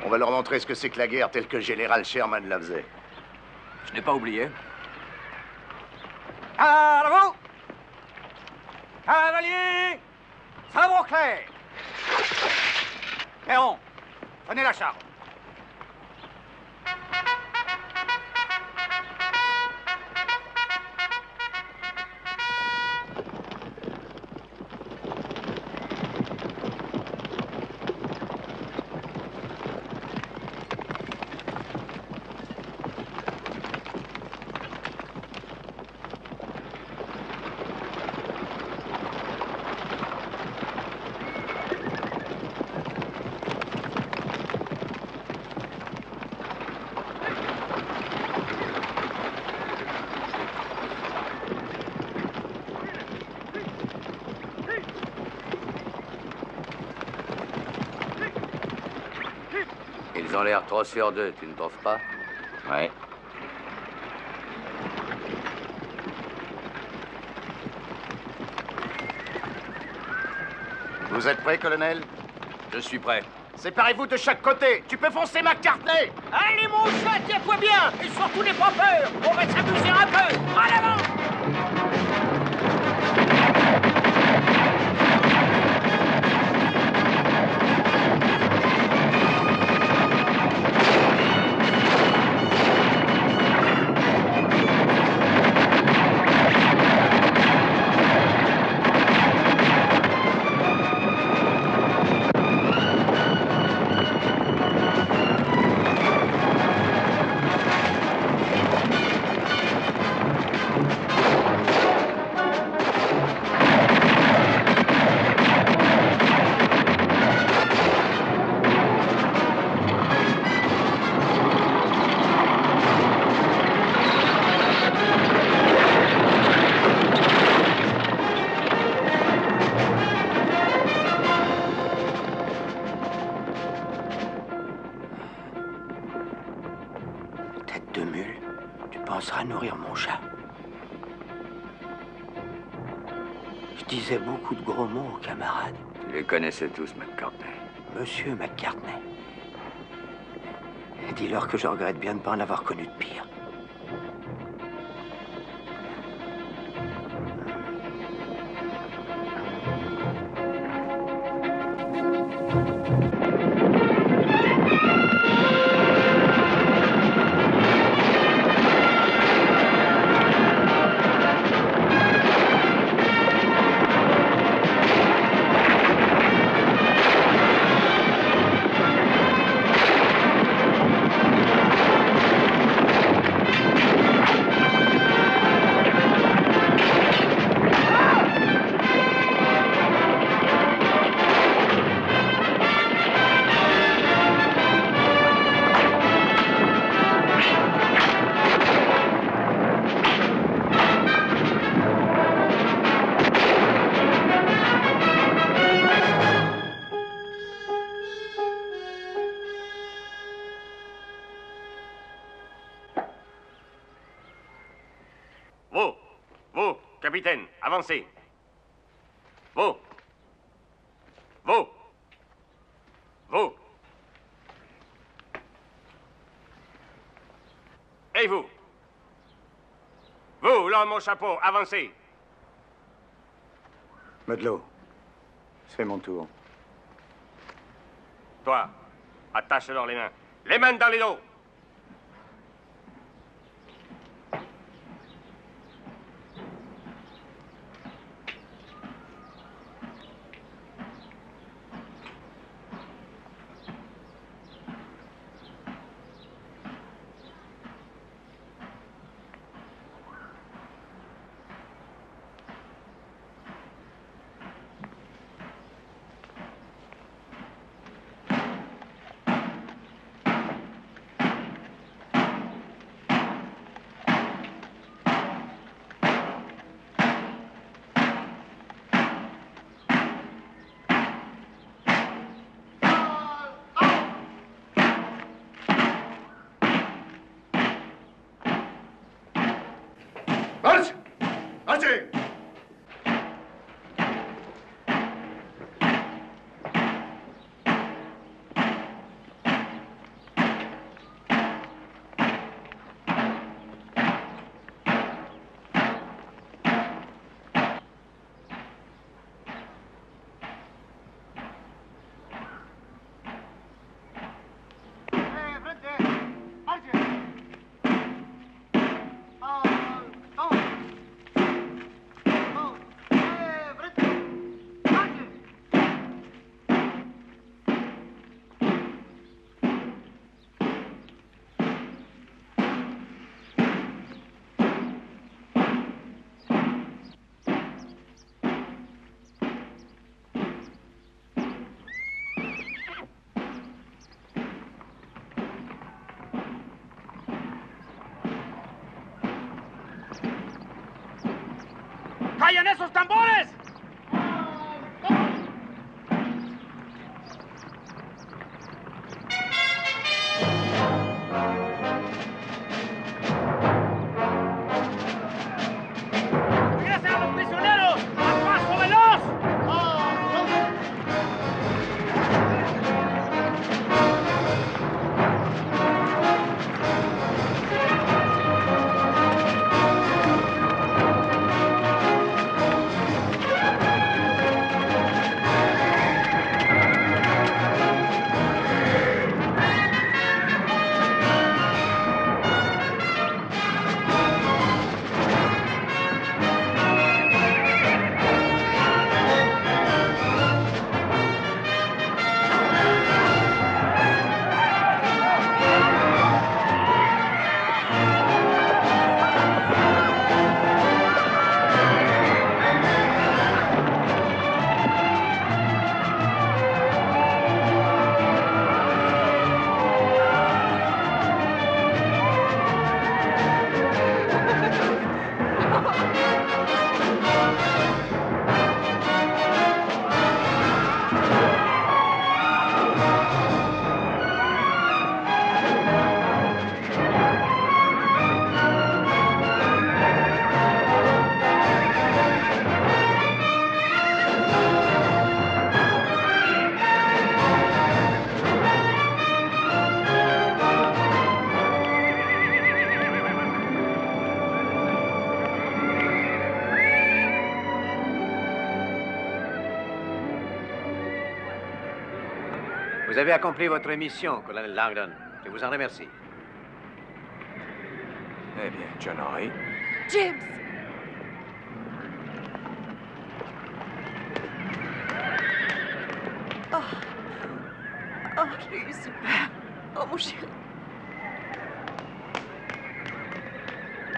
On va leur montrer ce que c'est que la guerre telle que le général Sherman la faisait. Je n'ai pas oublié. À vous! Cavalier! Sabre au clair! Perron, prenez la charge. Ils ont l'air trop sûrs d'eux, tu ne trouves pas? Ouais. Vous êtes prêt, colonel? Je suis prêt. Séparez-vous de chaque côté. Tu peux foncer McCartney. Allez, mon chat, tiens-toi bien! Et surtout, n'aie pas peur! On va s'amuser un peu! À l'avant! commencera à nourrir mon chat. Je disais beaucoup de gros mots aux camarades. Tu les connaissais tous, McCartney. Monsieur McCartney. Dis-leur que je regrette bien de ne pas en avoir connu de pire. Vous, capitaine, avancez. Vous. Et vous. Vous, l'homme au chapeau, avancez. Matelot, c'est mon tour. Toi, attache-leur les mains. Les mains dans les dos. Marche! Marchez! ¡Callen esos tambores! ¡Regresen a los prisioneros! ¡A paso veloz! Vous avez accompli votre mission, colonel Langdon. Je vous en remercie. Eh bien, John Henry. James! Oh, oh, j'ai eu super. Oh, mon chéri.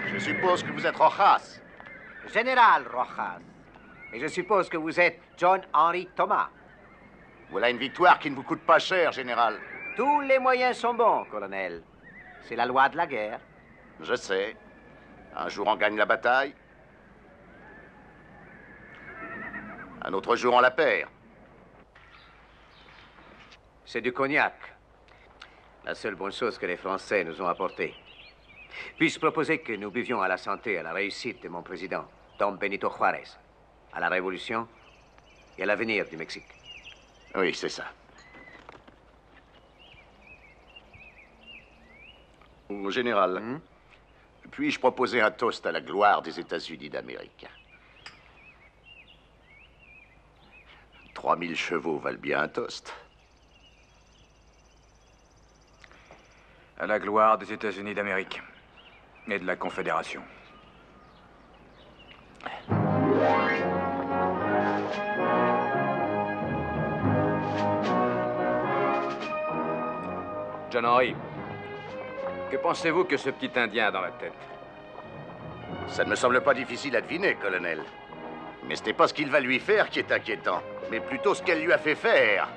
Je suppose que vous êtes Rojas. Général Rojas. Et je suppose que vous êtes John Henry Thomas. Voilà une victoire qui ne vous coûte pas cher, général. Tous les moyens sont bons, colonel. C'est la loi de la guerre. Je sais. Un jour, on gagne la bataille. Un autre jour, on la perd. C'est du cognac. La seule bonne chose que les Français nous ont apportée. Puis-je proposer que nous buvions à la santé et à la réussite de mon président, Don Benito Juárez, à la Révolution et à l'avenir du Mexique? Oui, c'est ça. Au général, puis-je proposer un toast à la gloire des États-Unis d'Amérique? 3000 chevaux valent bien un toast. À la gloire des États-Unis d'Amérique et de la Confédération. John Henry, que pensez-vous que ce petit Indien a dans la tête? Ça ne me semble pas difficile à deviner, colonel. Mais ce n'est pas ce qu'il va lui faire qui est inquiétant, mais plutôt ce qu'elle lui a fait faire.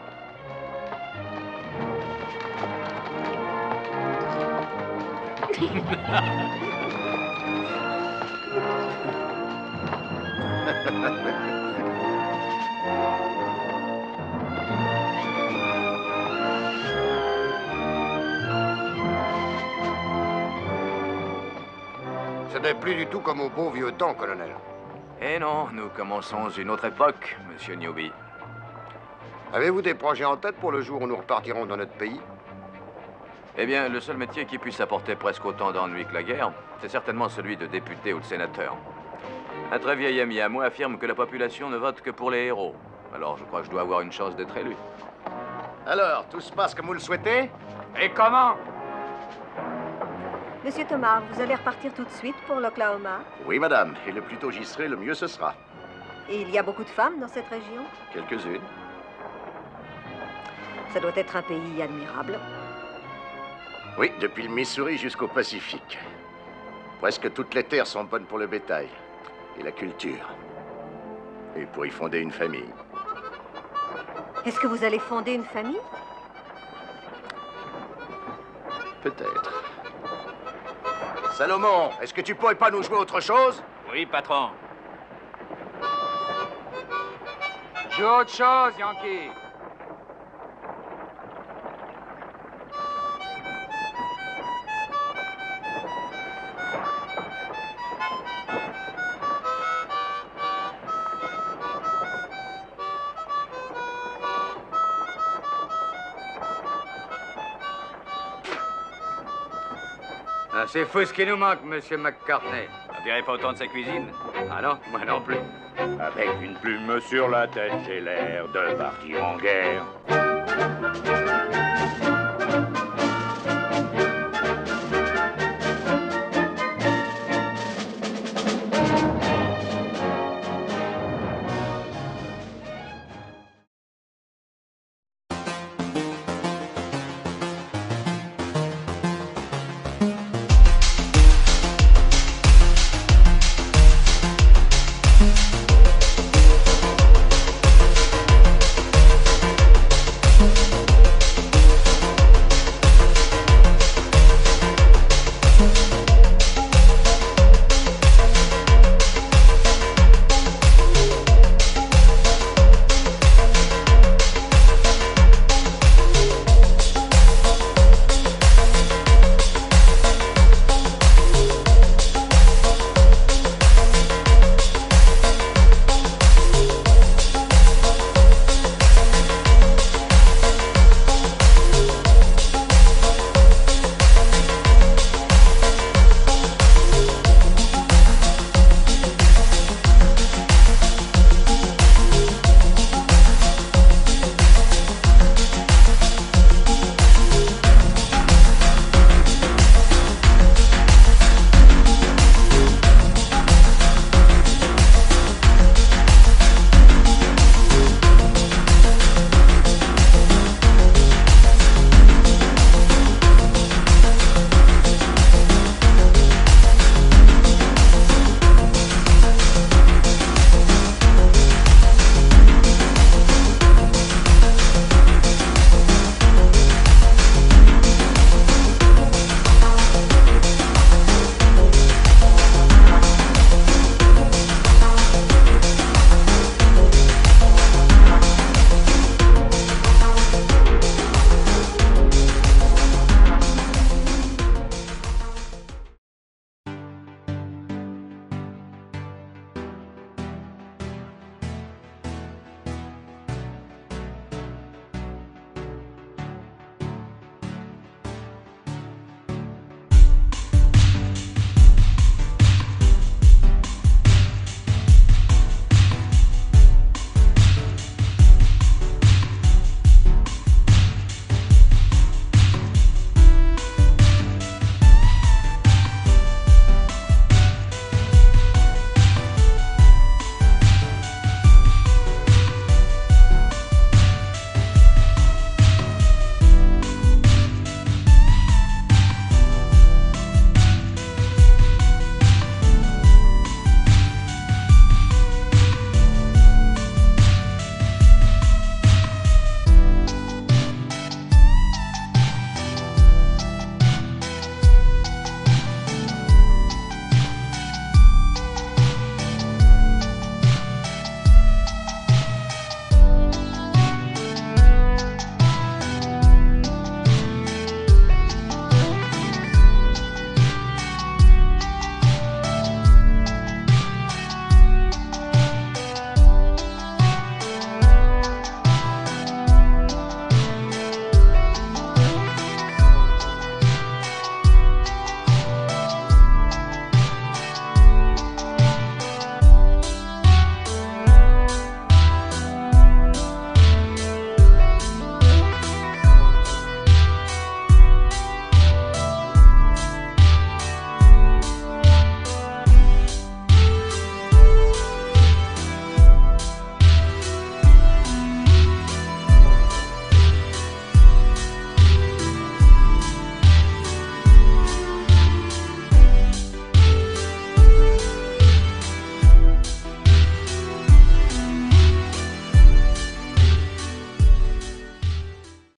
Ce n'est plus du tout comme au bon vieux temps, colonel. Eh non, nous commençons une autre époque, monsieur Newby. Avez-vous des projets en tête pour le jour où nous repartirons dans notre pays? Eh bien, le seul métier qui puisse apporter presque autant d'ennuis que la guerre, c'est certainement celui de député ou de sénateur. Un très vieil ami à moi affirme que la population ne vote que pour les héros. Alors, je crois que je dois avoir une chance d'être élu. Alors, tout se passe comme vous le souhaitez? Et comment? Monsieur Thomas, vous allez repartir tout de suite pour l'Oklahoma? Oui, madame. Et le plus tôt j'y serai, le mieux ce sera. Et il y a beaucoup de femmes dans cette région? Quelques-unes. Ça doit être un pays admirable. Oui, depuis le Missouri jusqu'au Pacifique. Presque toutes les terres sont bonnes pour le bétail et la culture. Et pour y fonder une famille. Est-ce que vous allez fonder une famille? Peut-être. Salomon, est-ce que tu pourrais pas nous jouer autre chose? Oui, patron. Joue autre chose, Yankee. Ah, c'est fou ce qui nous manque, monsieur McCartney. On dirait pas autant de sa cuisine. Ah non, moi non plus. Avec une plume sur la tête, j'ai l'air de partir en guerre.